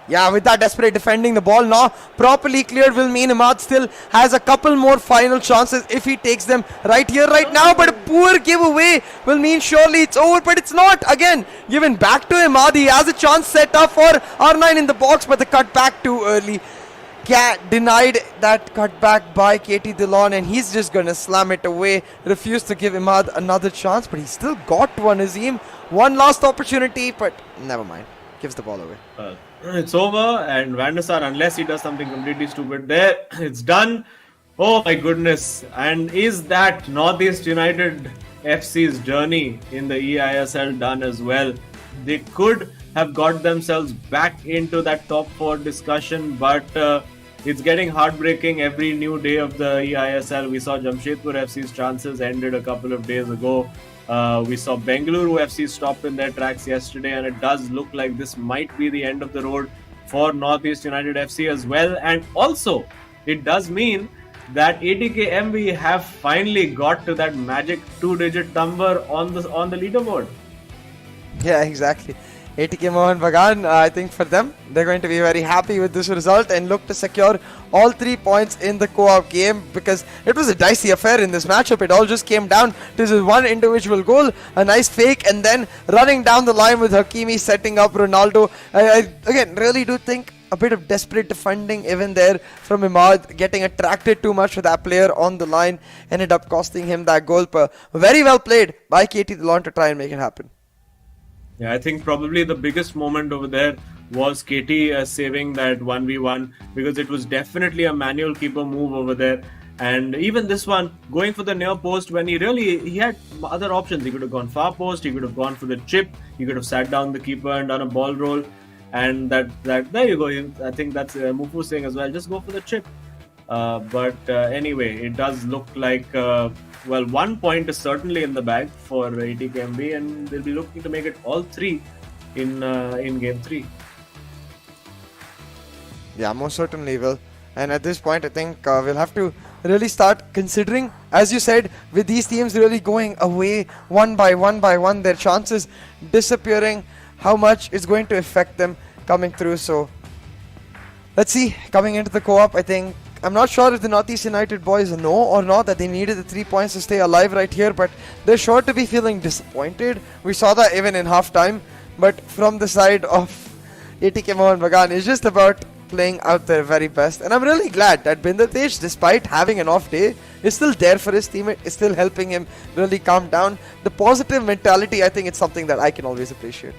Yeah, with that desperate defending, the ball now properly cleared will mean Imad still has a couple more final chances if he takes them right here, right now. But a poor giveaway will mean surely it's over, but it's not. Again, given back to Imad. He has a chance set up for R9 in the box, but the cut back too early. Denied that cutback by KT Dillon, and he's just gonna slam it away. Refused to give Imad another chance, but he still got one, Azim. One last opportunity, but never mind. Gives the ball away. It's over, and Van der Sar, unless he does something completely stupid there, it's done. Oh my goodness. And is that NorthEast United FC's journey in the eISL done as well? They could have got themselves back into that top 4 discussion, but it's getting heartbreaking every new day of the eISL. We saw Jamshedpur FC's chances ended a couple of days ago. We saw Bengaluru FC stop in their tracks yesterday, and it does look like this might be the end of the road for NorthEast United FC as well. And also, it does mean that ATKMB have finally got to that magic 2-digit number on the leaderboard. Yeah, exactly. ATK Mohun Bagan, I think for them, they're going to be very happy with this result and look to secure all 3 points in the co-op game, because it was a dicey affair in this matchup. It all just came down to this one individual goal, a nice fake, and then running down the line with Hakimi setting up Ronaldo. I again really do think a bit of desperate defending even there from Imad, getting attracted too much to that player on the line, ended up costing him that goal. Very well played by KT Dillon to try and make it happen. Yeah, I think probably the biggest moment over there was KT saving that 1v1, because it was definitely a manual keeper move over there. And even this one, going for the near post when he had other options. He could have gone far post, he could have gone for the chip, he could have sat down the keeper and done a ball roll. And that there you go. I think that's Mufu saying as well, just go for the chip. But anyway, it does look like 1 point is certainly in the bag for ATKMB, and they'll be looking to make it all 3 in Game 3. Yeah, most certainly will. And at this point, I think we'll have to really start considering, as you said, with these teams really going away one by one, their chances disappearing, how much it's going to affect them coming through. So let's see, coming into the co-op, I think, I'm not sure if the Northeast United boys know or not that they needed the 3 points to stay alive right here, but they're sure to be feeling disappointed. We saw that even in half-time, but from the side of ATK Mohun Bagan, it's just about playing out their very best. And I'm really glad that Bindratej, despite having an off day, is still there for his teammate, is still helping him really calm down. The positive mentality, I think it's something that I can always appreciate.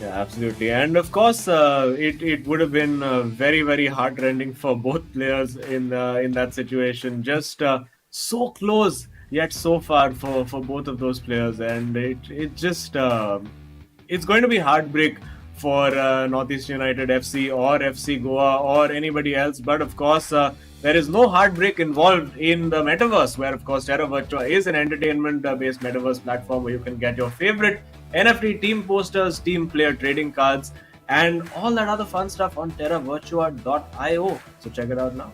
Yeah, absolutely. And of course, it would have been very, very heartrending for both players in that situation. Just so close, yet so far for both of those players. And it just it's going to be heartbreak for Northeast United FC or FC Goa or anybody else. But of course, there is no heartbreak involved in the metaverse, where of course Terra Virtua is an entertainment-based metaverse platform where you can get your favorite NFT team posters, team player trading cards, and all that other fun stuff on terravirtua.io. So check it out now.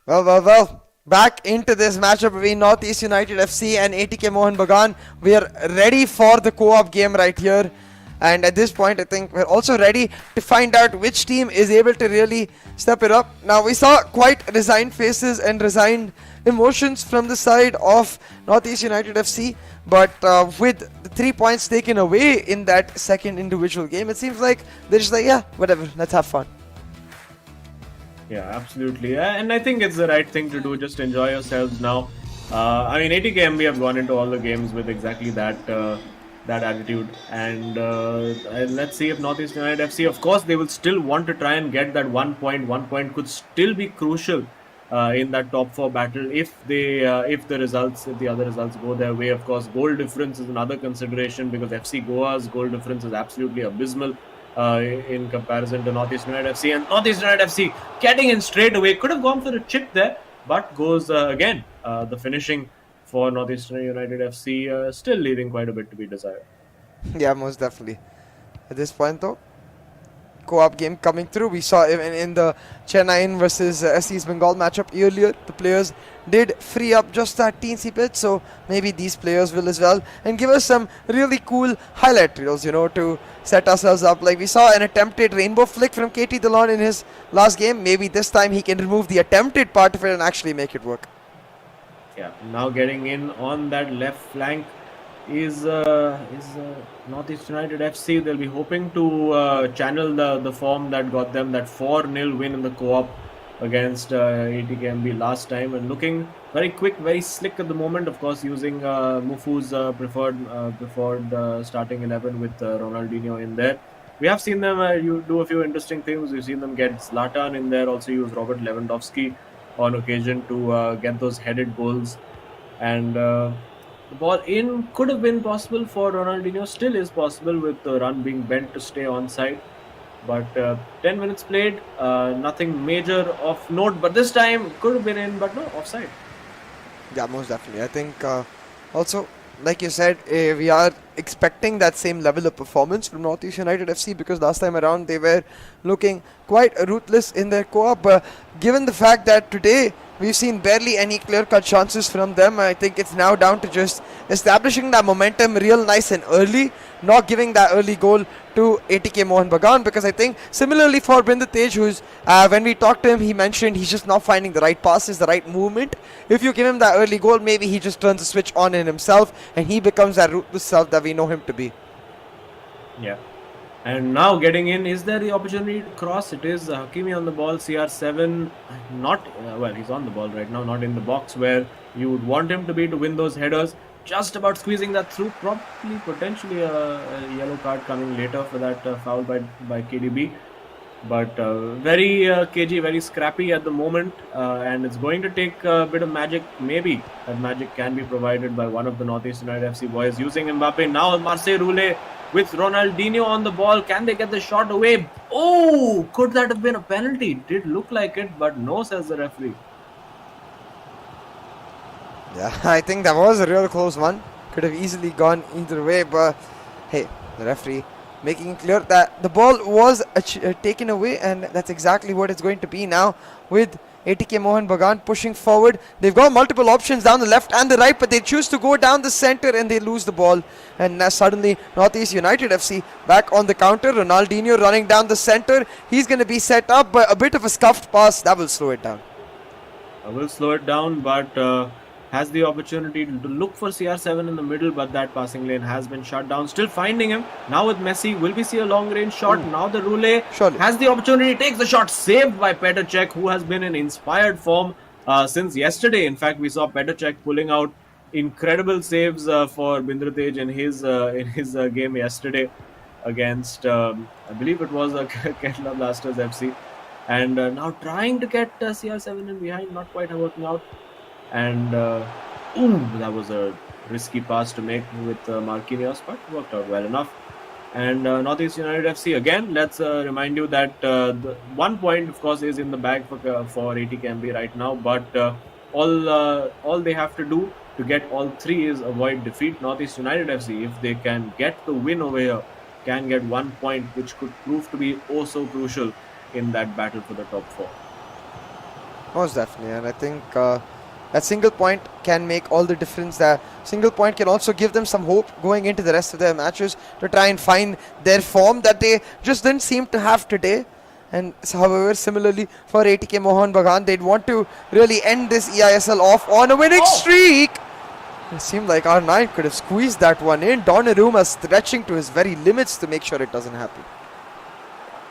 Well. Back into this matchup between Northeast United FC and ATK Mohun Bagan. We are ready for the co-op game right here. And at this point, I think we're also ready to find out which team is able to really step it up. Now, we saw quite resigned faces and resigned emotions from the side of Northeast United FC. But with the 3 points taken away in that second individual game, it seems like they're just like, yeah, whatever, let's have fun. Yeah, absolutely. And I think it's the right thing to do. Just enjoy yourselves now. I mean, ATKMB have gone into all the games with exactly that attitude. And let's see if Northeast United FC, of course, they will still want to try and get that 1 point. 1 point could still be crucial in that top 4 battle if the other results go their way. Of course, goal difference is another consideration, because FC Goa's goal difference is absolutely abysmal in comparison to Northeast United FC. And Northeast United FC getting in straight away, could have gone for a chip there, but goes again. The finishing for Northeast United FC still leaving quite a bit to be desired. Yeah, most definitely. At this point though, co-op game coming through. We saw even in the Chennai versus SC East Bengal matchup earlier, the players did free up just that teensy bit, so maybe these players will as well, and give us some really cool highlight reels, to set ourselves up. Like we saw an attempted rainbow flick from KT Dillon in his last game. Maybe this time he can remove the attempted part of it and actually make it work. Yeah, now getting in on that left flank is Northeast United FC. They'll be hoping to channel the form that got them that 4-0 win in the co-op against ATKMB last time, and looking very quick, very slick at the moment. Of course, using Mufu's preferred starting 11 with Ronaldinho in there. We have seen them do a few interesting things. We've seen them get Zlatan in there, also use Robert Lewandowski on occasion to get those headed goals. And the ball in could have been possible for Ronaldinho, still is possible with the run being bent to stay onside. But 10 minutes played, nothing major of note, but this time could have been in, but no, offside. Yeah, most definitely. I think also, like you said, we are expecting that same level of performance from Northeast United FC, because last time around they were looking quite ruthless in their co-op. Given the fact that today we've seen barely any clear-cut chances from them, I think it's now down to just establishing that momentum real nice and early, not giving that early goal to ATK Mohun Bagan, because I think similarly for Bindratej, who's when we talked to him, he mentioned he's just not finding the right passes, the right movement. If you give him that early goal, maybe he just turns the switch on in himself and he becomes that ruthless self that we know him to be. Yeah. And now getting in, is there the opportunity to cross? It is Hakimi on the ball, CR7 not, well, he's on the ball right now, not in the box where you would want him to be to win those headers. Just about squeezing that through, potentially a yellow card coming later for that foul by KDB. But very cagey, very scrappy at the moment, and it's going to take a bit of magic. Maybe that magic can be provided by one of the Northeast United FC boys using Mbappe. Now Marseille Roulé with Ronaldinho on the ball. Can they get the shot away? Oh, could that have been a penalty? Did look like it, but no, says the referee. Yeah, I think that was a real close one. Could have easily gone either way, but hey, the referee making it clear that the ball was taken away, and that's exactly what it's going to be now with ATK Mohun Bagan pushing forward. They've got multiple options down the left and the right, but they choose to go down the center and they lose the ball. And now suddenly Northeast United FC back on the counter. Ronaldinho running down the center. He's going to be set up, but a bit of a scuffed pass that will slow it down. I will slow it down, but has the opportunity to look for CR7 in the middle, but that passing lane has been shut down. Still finding him. Now with Messi, will we see a long range shot? Now the Roulé has the opportunity, takes the shot, saved by Petr Cech, who has been in inspired form since yesterday. In fact, we saw Petr Cech pulling out incredible saves for Bindratej in his game yesterday against, I believe it was Kerala Blasters FC. And now trying to get CR7 in behind, not quite working out. And that was a risky pass to make with Marquinhos, but worked out well enough. And Northeast United FC again. Let's remind you that the 1 point, of course, is in the bag for ATKMB right now. But all they have to do to get all three is avoid defeat. Northeast United FC, if they can get the win over here, can get 1 point, which could prove to be oh so crucial in that battle for the top four. Most definitely, and I think that single point can make all the difference. That single point can also give them some hope going into the rest of their matches to try and find their form that they just didn't seem to have today. And however, similarly for ATK Mohun Bagan, they'd want to really end this eISL off on a winning streak. It seemed like R9 could have squeezed that one in. Donnarumma stretching to his very limits to make sure it doesn't happen.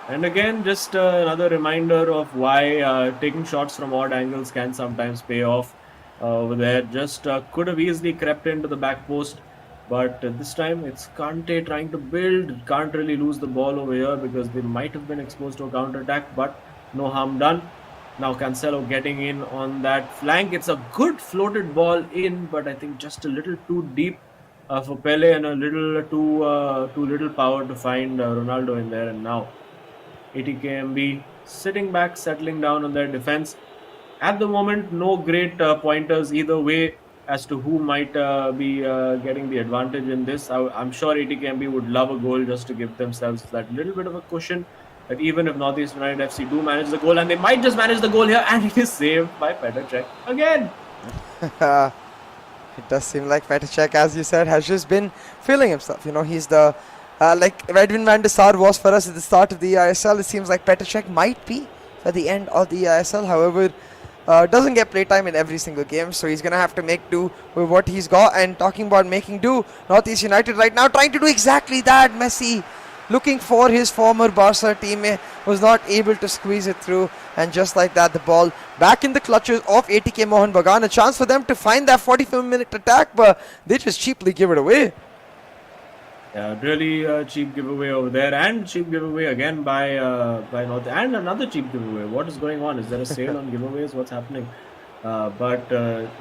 And again, just another reminder of why taking shots from odd angles can sometimes pay off. Over there, just could have easily crept into the back post, but this time it's Kante trying to build. Can't really lose the ball over here because they might have been exposed to a counter attack, but no harm done. Now Cancelo getting in on that flank. It's a good floated ball in, but I think just a little too deep for Pele and a little too little power to find Ronaldo in there. And now ATKMB sitting back, settling down on their defense. At the moment, no great pointers either way as to who might be getting the advantage in this. I'm sure ATKMB would love a goal just to give themselves that little bit of a cushion that even if Northeast United FC do manage the goal, and they might just manage the goal here, and it is saved by Petr Cech again. It does seem like Petr Cech, as you said, has just been feeling himself. You know, he's the like Edwin van der Sar was for us at the start of the eISL. It seems like Petr Cech might be at the end of the eISL. However, doesn't get playtime in every single game, so he's going to have to make do with what he's got. And talking about making do, Northeast United right now trying to do exactly that. Messi looking for his former Barca teammate, was not able to squeeze it through, and just like that, the ball back in the clutches of ATK Mohun Bagan. A chance for them to find that 45-minute attack, but they just cheaply give it away. Yeah, really cheap giveaway over there, and cheap giveaway again by North, and another cheap giveaway. What is going on? Is there a sale on giveaways? What's happening? But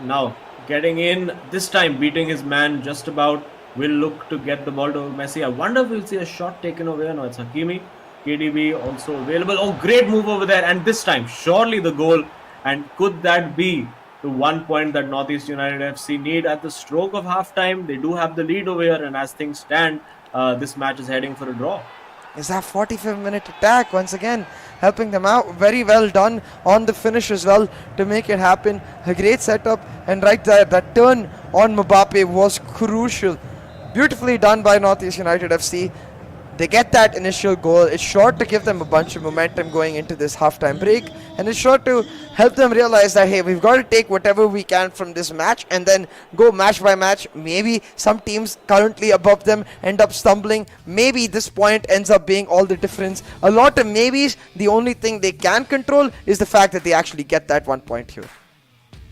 now getting in, this time beating his man just about, will look to get the ball to Messi. I wonder if we'll see a shot taken over here. No, it's Hakimi. KDB also available. Oh, great move over there, and this time surely the goal. And could that be the 1 point that Northeast United FC need at the stroke of halftime? They do have the lead over here, and as things stand, this match is heading for a draw. Is that 45-minute attack once again helping them out? Very well done on the finish as well to make it happen. A great setup, and right there, that turn on Mbappe was crucial. Beautifully done by Northeast United FC. They get that initial goal. It's sure to give them a bunch of momentum going into this halftime break, and it's sure to help them realize that, hey, we've got to take whatever we can from this match and then go match by match. Maybe some teams currently above them end up stumbling. Maybe this point ends up being all the difference. A lot of maybes. The only thing they can control is the fact that they actually get that 1 point here.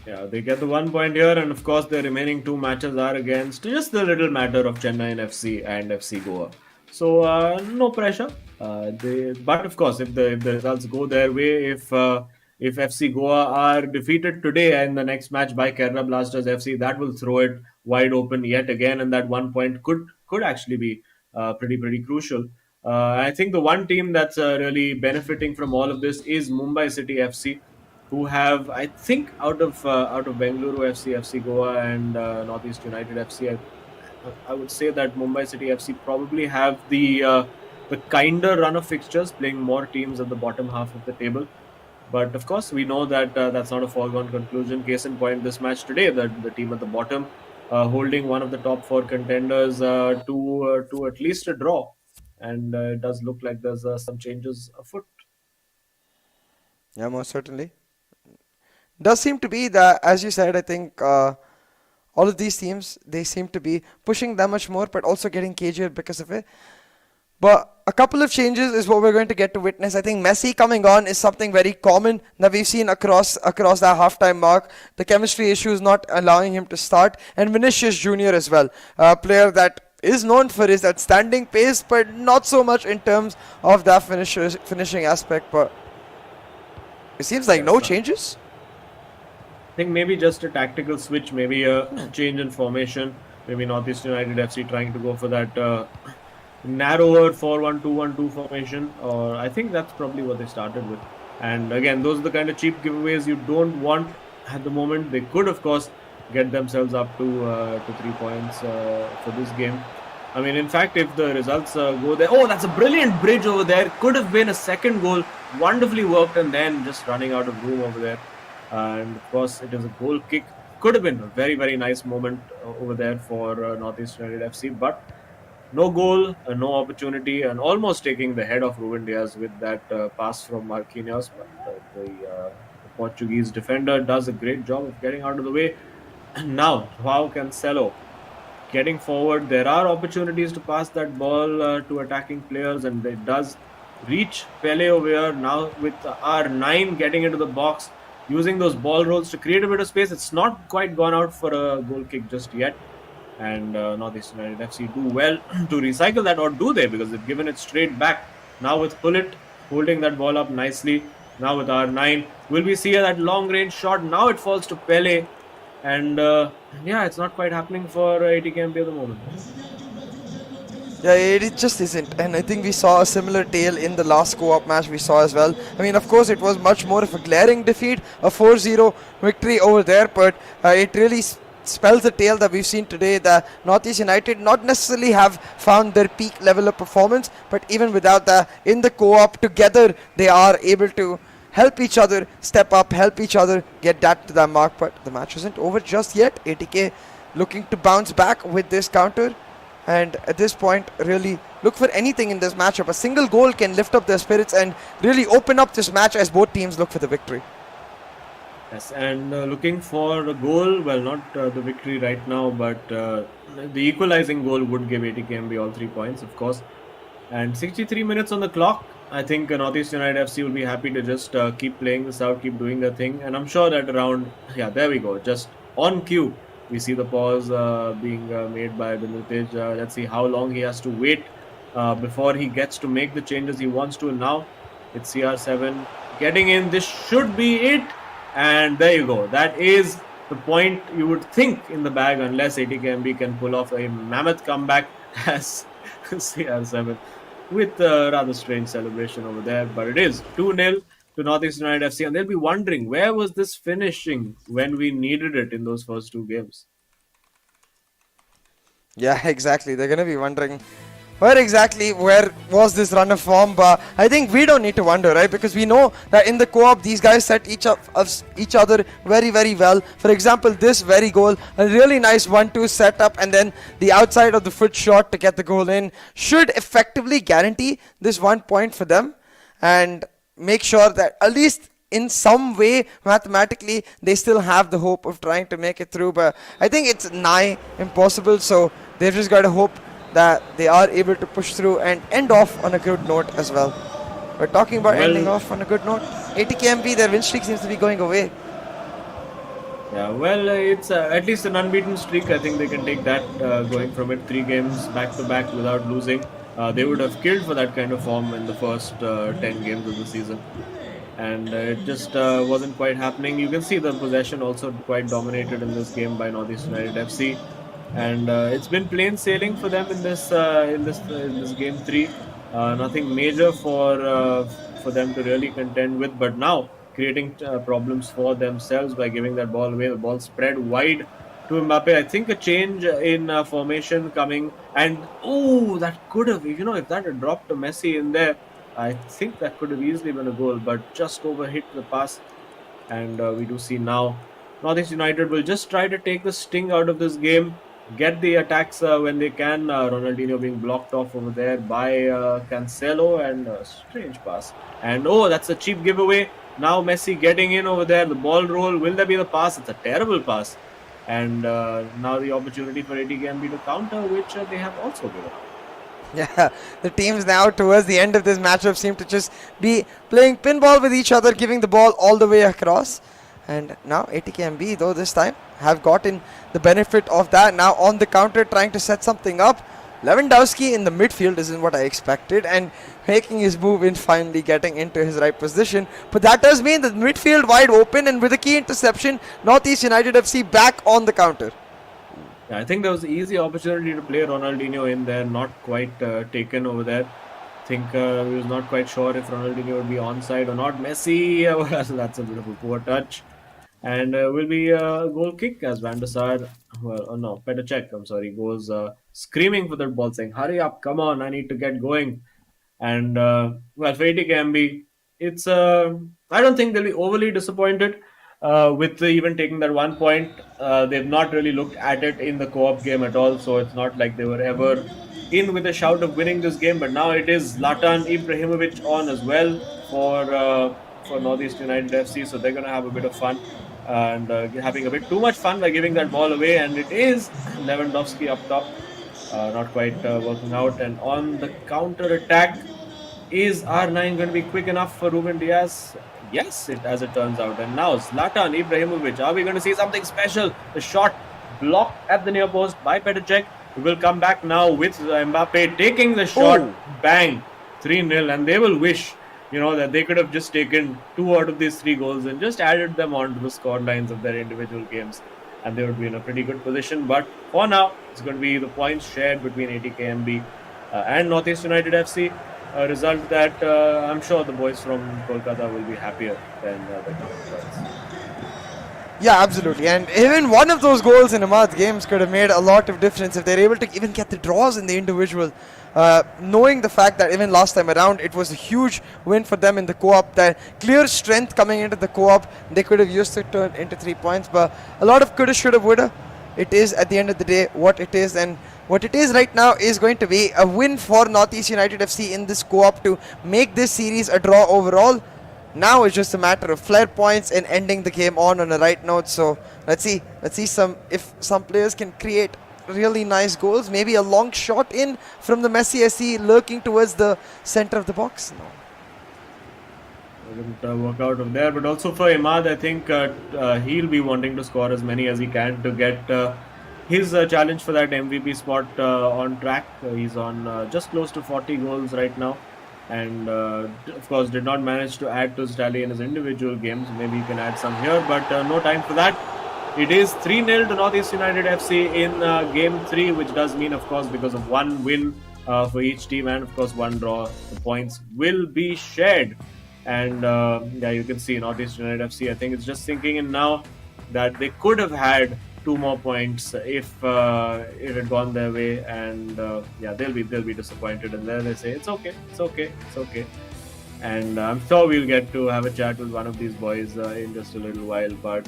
Yeah, they get the 1 point here, and of course the remaining two matches are against just the little matter of Chennai FC and FC Goa. So no pressure. But of course, if the results go their way, if FC Goa are defeated today and the next match by Kerala Blasters FC, that will throw it wide open yet again, and that 1 point could actually be pretty crucial. I think the one team that's really benefiting from all of this is Mumbai City FC, who have, I think, out of Bengaluru FC, FC Goa, and Northeast United FC. I would say that Mumbai City FC probably have the kinder run of fixtures, playing more teams at the bottom half of the table. But of course, we know that that's not a foregone conclusion. Case in point, this match today, the team at the bottom holding one of the top four contenders to at least a draw, and it does look like there's some changes afoot. Yeah, most certainly. Does seem to be that, as you said, I think all of these teams, they seem to be pushing that much more, but also getting cagier because of it. But a couple of changes is what we're going to get to witness. I think Messi coming on is something very common that we've seen across that halftime mark. The chemistry issues not allowing him to start, and Vinicius Jr. as well, a player that is known for his outstanding pace, but not so much in terms of that finishing aspect. But it seems like no changes. I think maybe just a tactical switch, maybe a change in formation, maybe Northeast United FC trying to go for that narrower 4-1-2-1-2 formation, or I think that's probably what they started with. And again, those are the kind of cheap giveaways you don't want at the moment. They could, of course, get themselves up to 3 points for this game. I mean, in fact, if the results go there, oh, that's a brilliant bridge over there. Could have been a second goal, wonderfully worked, and then just running out of room over there. And of course, it is a goal kick. Could have been a very nice moment over there for Northeast United FC, but no goal, no opportunity, and almost taking the head of Ruben Diaz with that pass from Marquinhos. But the Portuguese defender does a great job of getting out of the way. And now, Joao Cancelo getting forward. There are opportunities to pass that ball to attacking players, and it does reach Pele over here. Now with R9 getting into the box, using those ball rolls to create a bit of space. It's not quite gone out for a goal kick just yet. And Northeast United FC do well to recycle that, or do they? Because they've given it straight back. Now with Pullet holding that ball up nicely. Now with R9, will we see that long range shot? Now it falls to Pele. And yeah, it's not quite happening for ATKMB at the moment. Yeah, it just isn't, and I think we saw a similar tale in the last co-op match we saw as well. I mean, of course, it was much more of a glaring defeat, a 4-0 victory over there, but it really spells the tale that we've seen today, that Northeast United not necessarily have found their peak level of performance, but even without that, in the co-op together, they are able to help each other step up, help each other get that to that mark. But the match isn't over just yet. ATK looking to bounce back with this counter. And at this point, really look for anything in this matchup. A single goal can lift up their spirits and really open up this match as both teams look for the victory. Yes, and looking for a goal, well, not the victory right now, but the equalizing goal would give ATKMB all 3 points, of course. And 63 minutes on the clock. I think Northeast United FC will be happy to just keep playing this out, keep doing their thing. And I'm sure that around, yeah, there we go, just on cue. We see the pause being made by Benitez. Let's see how long he has to wait before he gets to make the changes he wants to. And now it's CR7 getting in. This should be it. And there you go. That is the point you would think in the bag, unless ATKMB can pull off a mammoth comeback as CR7 with a rather strange celebration over there. But it is 2-0. To Northeast United FC, and they'll be wondering, where was this finishing when we needed it in those first two games? Yeah, exactly. They're going to be wondering, where was this run of form? But I think we don't need to wonder, right? Because we know that in the co-op, these guys set each other very well. For example, this very goal, a really nice 1-2 setup, and then the outside of the foot shot to get the goal in should effectively guarantee this 1 point for them. And make sure that at least in some way, mathematically, they still have the hope of trying to make it through. But I think it's nigh impossible, so they've just got to hope that they are able to push through and end off on a good note as well. We're talking about ending off on a good note. ATKMB, their win streak seems to be going away. Yeah, well, it's at least an unbeaten streak. I think they can take that going from it 3 games back to back without losing. They would have killed for that kind of form in the first 10 games of the season. And it just wasn't quite happening. You can see the possession also quite dominated in this game by Northeast United FC, and it's been plain sailing for them in this game three. Nothing major for them to really contend with, but now creating problems for themselves by giving that ball away. The ball spread wide to Mbappe. I think a change in formation coming, and oh, that could have, if that had dropped to Messi in there, I think that could have easily been a goal, but just overhit the pass. And we do see now Northeast United will just try to take the sting out of this game, get the attacks when they can. Ronaldinho being blocked off over there by Cancelo, and a strange pass. And oh, that's a cheap giveaway. Now Messi getting in over there. The ball roll. Will there be the pass? It's a terrible pass. And now the opportunity for ATKMB to counter, which they have also given. Yeah, the teams now towards the end of this matchup seem to just be playing pinball with each other, giving the ball all the way across. And now ATKMB, though, this time have gotten the benefit of that. Now on the counter, trying to set something up. Lewandowski in the midfield isn't what I expected, and making his move in, finally getting into his right position. But that does mean the midfield wide open, and with a key interception, Northeast United FC back on the counter. I think there was an easy opportunity to play Ronaldinho in there, not quite taken over there. I think we was not quite sure if Ronaldinho would be onside or not. Messi, that's a bit of a poor touch. And will be a goal kick as Van der Sar, Petr Cech, I'm sorry, goes screaming for that ball, saying, hurry up, come on, I need to get going. And well, for ATKMB, it's I don't think they'll be overly disappointed with even taking that 1 point. They've not really looked at it in the co-op game at all, so it's not like they were ever in with a shout of winning this game. But now it is Zlatan Ibrahimovic on as well for Northeast United FC, so they're going to have a bit of fun and having a bit too much fun by giving that ball away. And it is Lewandowski up top, not quite working out. And on the counter attack, is R9 going to be quick enough for Ruben Diaz? Yes, as it turns out. And now Zlatan Ibrahimovic. Are we going to see something special? The shot blocked at the near post by Petr Cech. We will come back now with Mbappe taking the shot. Ooh. Bang, 3-0. And they will wish, that they could have just taken 2 out of these 3 goals and just added them onto the score lines of their individual games. And they would be in a pretty good position. But for now, it's going to be the points shared between ATKMB and Northeast United FC. A result that I'm sure the boys from Kolkata will be happier than the counterparts. Yeah, absolutely. And even one of those goals in Ahmad's games could have made a lot of difference if they're able to even get the draws in the individual. Knowing the fact that even last time around, it was a huge win for them in the co-op. That clear strength coming into the co-op, they could have used to turn into 3 points. But a lot of coulda, shoulda, woulda. It is at the end of the day what it is, and what it is right now is going to be a win for Northeast United FC in this co-op to make this series a draw overall. Now it's just a matter of flare points and ending the game on a right note. So let's see if some players can create really nice goals. Maybe a long shot in from the Messi SC lurking towards the center of the box. No. Didn't work out of there, but also for Imad, I think he'll be wanting to score as many as he can to get his challenge for that MVP spot on track. He's on just close to 40 goals right now, and of course did not manage to add to his tally in his individual games. Maybe he can add some here, but no time for that. It is 3-0 to Northeast United FC in game 3, which does mean, of course, because of one win for each team and of course one draw, the points will be shared. And yeah, you can see Northeast United FC, I think it's just sinking in now that they could have had 2 more points if it had gone their way, and yeah, they'll be disappointed, and then they say it's okay. And I'm sure we'll get to have a chat with one of these boys in just a little while. But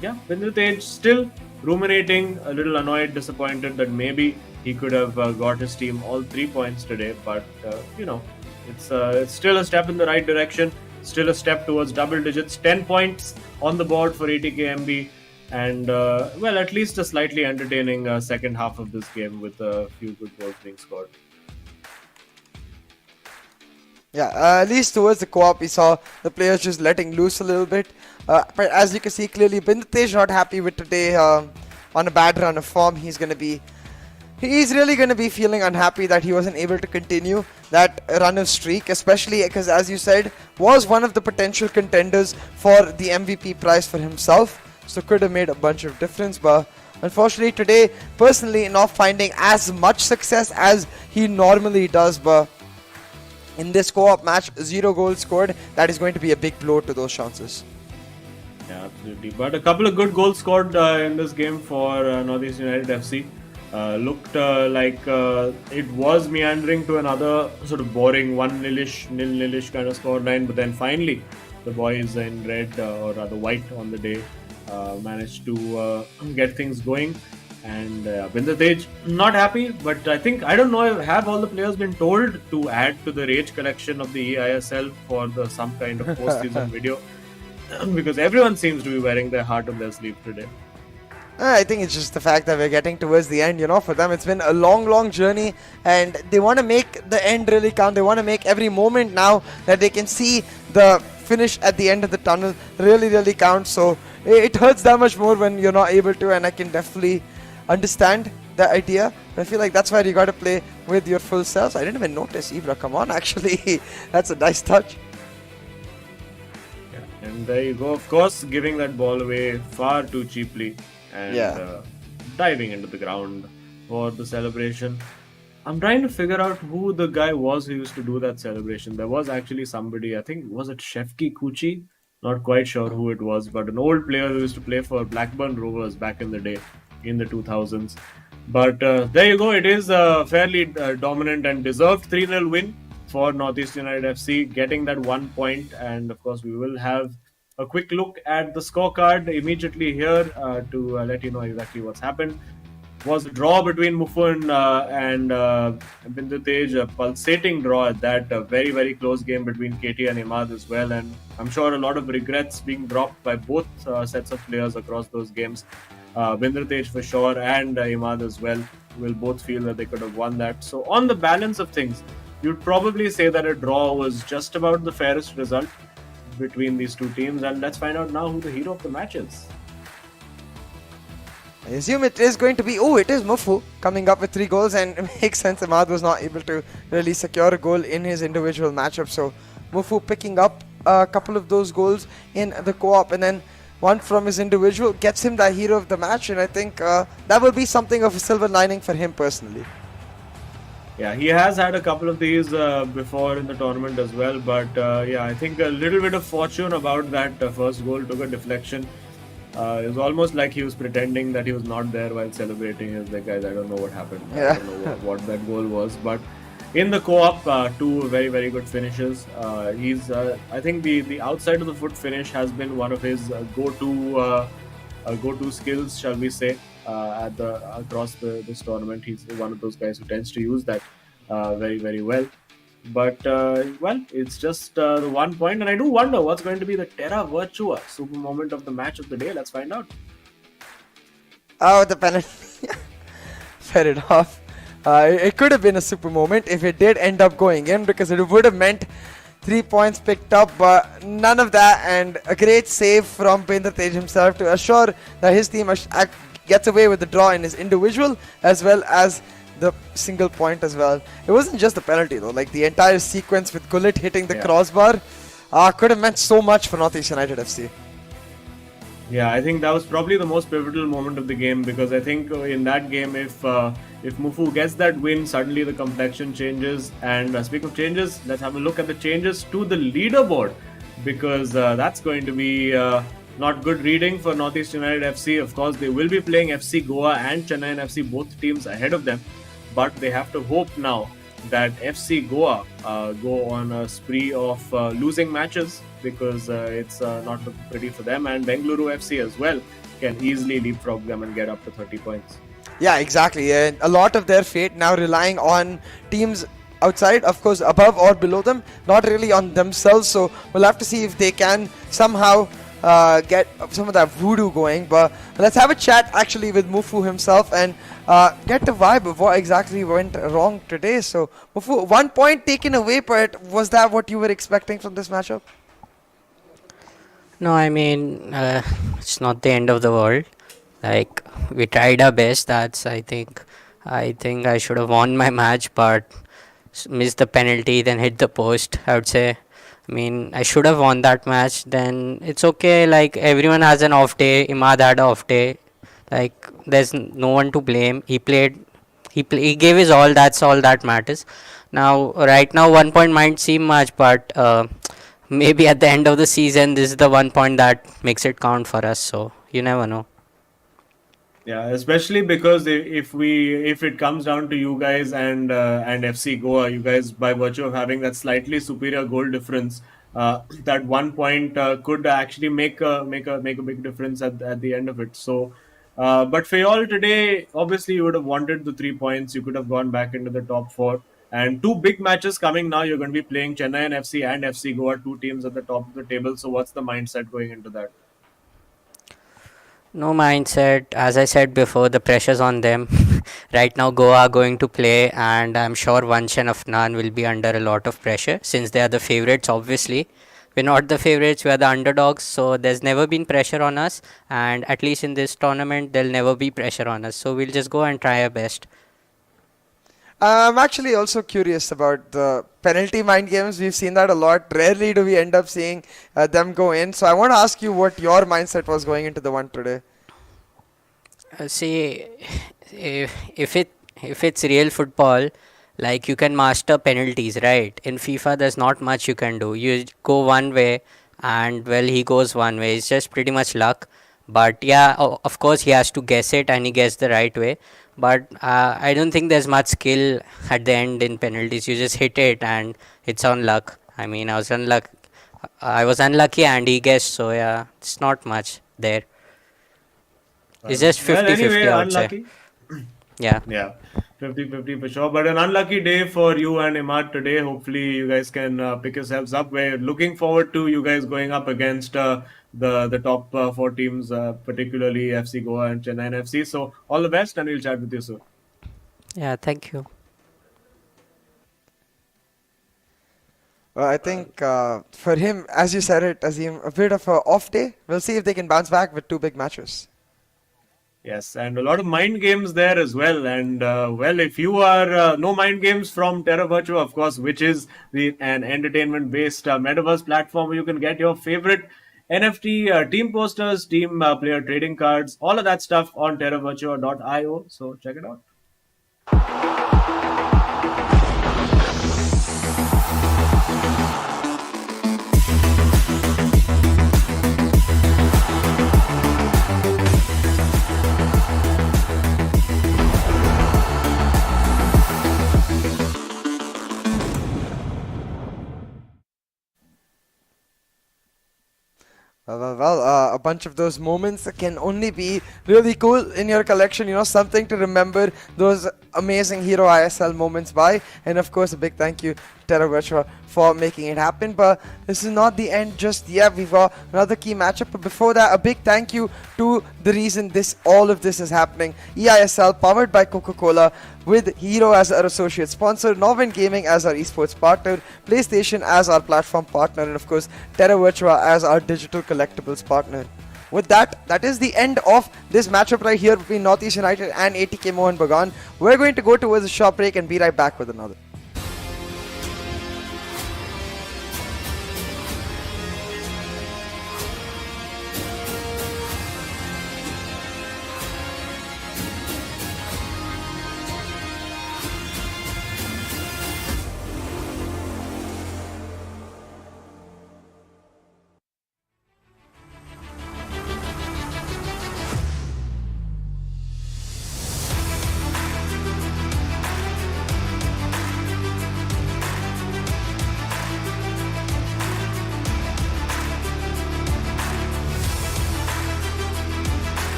yeah, Vindratej still ruminating, a little annoyed, disappointed that maybe he could have got his team all 3 points today, but it's still a step in the right direction, still a step towards double digits. 10 points on the board for ATKMB, and well, at least a slightly entertaining second half of this game with a few good goals being scored. Yeah, at least towards the co-op, we saw the players just letting loose a little bit. But as you can see clearly, Vindratej not happy with today. On a bad run of form, he's going to be he's really going to be feeling unhappy that he wasn't able to continue that run of streak, especially because, as you said, was one of the potential contenders for the MVP prize for himself, so could have made a bunch of difference. But unfortunately today, personally not finding as much success as he normally does. But in this co-op match, 0 goals scored, that is going to be a big blow to those chances. Yeah, absolutely. But a couple of good goals scored in this game for Northeast United FC. Looked like it was meandering to another sort of boring 1-0ish, 0-0ish kind of scoreline. But then finally, the boys in red, or rather white on the day, managed to get things going. And Bindratej not happy, but I don't know, have all the players been told to add to the rage collection of the eISL for some kind of post-season video? Because everyone seems to be wearing their heart on their sleeve today. I think it's just the fact that we're getting towards the end. For them it's been a long journey, and they want to make the end really count. They want to make every moment now that they can see the finish at the end of the tunnel really count. So it hurts that much more when you're not able to, and I can definitely understand the idea. But I feel like that's why you got to play with your full selves. I didn't even notice Ibra. Come on, actually. That's a nice touch. Yeah, and there you go. Of course, giving that ball away far too cheaply and diving into the ground for the celebration. I'm trying to figure out who the guy was who used to do that celebration. There was actually somebody, I think, was it Shefki Kuchi? Not quite sure who it was, but an old player who used to play for Blackburn Rovers back in the day, in the 2000s. But there you go. It is a fairly dominant and deserved 3-0 win for Northeast United FC, getting that 1 point. And of course, we will have a quick look at the scorecard immediately here to let you know exactly what's happened. Was a draw between Mufun and Bindratej, a pulsating draw at that. A very close game between KT and Imad as well. And I'm sure a lot of regrets being dropped by both sets of players across those games. Bindratej for sure and Imad as well will both feel that they could have won that. So on the balance of things, you'd probably say that a draw was just about the fairest result between these two teams. And let's find out now who the hero of the match is. I assume it is going to be, it is Mufu coming up with 3 goals, and it makes sense Imad was not able to really secure a goal in his individual matchup. So Mufu picking up a couple of those goals in the co-op, and then one from his individual gets him the hero of the match, and I think that will be something of a silver lining for him personally. Yeah, he has had a couple of these before in the tournament as well, but I think a little bit of fortune about that first goal. Took a deflection. It was almost like he was pretending that he was not there while celebrating. He was like, guys, I don't know what happened. I don't know what that goal was. But in the co-op, 2 very good finishes. I think the outside of the foot finish has been one of his go-to skills, shall we say, across this tournament. He's one of those guys who tends to use that very well. But it's just the 1 point, and I do wonder what's going to be the Terra Virtua super moment of the match of the day. Let's find out. Oh, the penalty. Fair enough. It could have been a super moment if it did end up going in, because it would have meant 3 points picked up, but none of that, and a great save from Bindratej himself to assure that his team gets away with the draw in his individual as well as the single point as well. It wasn't just the penalty though, like the entire sequence with Gullit hitting the crossbar could have meant so much for Northeast United FC. Yeah, I think that was probably the most pivotal moment of the game, because I think in that game, if Mufu gets that win, suddenly the complexion changes. And speaking of changes, let's have a look at the changes to the leaderboard, because that's going to be not good reading for Northeast United FC. Of course, they will be playing FC Goa and Chennai FC, both teams ahead of them. But they have to hope now that FC Goa go on a spree of losing matches, because it's not looking pretty for them. And Bengaluru FC as well can easily leapfrog them and get up to 30 points. Yeah, exactly. And a lot of their fate now relying on teams outside, of course, above or below them, not really on themselves. So we'll have to see if they can somehow get some of that voodoo going. But let's have a chat actually with Mufu himself and get the vibe of what exactly went wrong today. So Mufu, 1 point taken away, but was that what you were expecting from this matchup? No, I mean, it's not the end of the world. Like, we tried our best. That's, I think, I think I should have won my match, but missed the penalty, then hit the post, I would say. I mean, I should have won that match. Then it's okay. Like, everyone has an off day. Imad had an off day. Like, there's no one to blame. He played. He gave his all. That's all that matters. Now, right now, 1 point might seem much, but maybe at the end of the season, this is the 1 point that makes it count for us. So you never know. Yeah, especially because if it comes down to you guys and FC Goa, you guys by virtue of having that slightly superior goal difference, that 1 point could actually make a big difference at the end of it. So, but for you all today, obviously you would have wanted the 3 points. You could have gone back into the top four. And two big matches coming now. You're going to be playing Chennai and FC and FC Goa, two teams at the top of the table. So, what's the mindset going into that? No mindset. As I said before, the pressure's on them. Right now, Goa are going to play, and I'm sure Vansh and Afnan will be under a lot of pressure since they are the favorites, obviously. We're not the favorites, we're the underdogs, so there's never been pressure on us, and at least in this tournament, there'll never be pressure on us. So we'll just go and try our best. I'm actually also curious about the penalty mind games. We've seen that a lot. Rarely do we end up seeing them go in. So I want to ask you what your mindset was going into the one today. See, if it's real football, like, you can master penalties, right? In FIFA, there's not much you can do. You go one way, and well, he goes one way. It's just pretty much luck. But yeah, of course, he has to guess it, and he gets the right way. But I don't think there's much skill at the end in penalties. You just hit it, and it's on luck. I mean, I was unlucky, and he guessed. So yeah, it's not much there. It's just Well, 50-50, anyway, I would say. unlucky. Yeah. Yeah, 50-50 for sure. But an unlucky day for you and Imad today. Hopefully, you guys can pick yourselves up. We're looking forward to you guys going up against the top four teams, particularly FC Goa and Chennai FC. So, all the best, and we'll chat with you soon. Yeah, thank you. I think for him, as you said it, Azim, a bit of an off day. We'll see if they can bounce back with two big matches. Yes, and a lot of mind games there as well. And well, if you are no mind games from Terra Virtua, of course, which is an entertainment-based metaverse platform where you can get your favorite NFT team posters, team player trading cards, all of that stuff on terravirtua.io. So check it out. A bunch of those moments can only be really cool in your collection, you know, something to remember those amazing Hero ISL moments by. And of course, a big thank you, Terra Virtua, for making it happen. But this is not the end just yet. We've got another key matchup. But before that, a big thank you to the reason all of this is happening. eISL, powered by Coca-Cola, with Hero as our associate sponsor, Nodwin Gaming as our esports partner, PlayStation as our platform partner, and of course Terra Virtua as our digital collectibles partner. With that is the end of this matchup right here between NorthEast United and ATK Mohun Bagan. We're going to go towards a short break and be right back with another.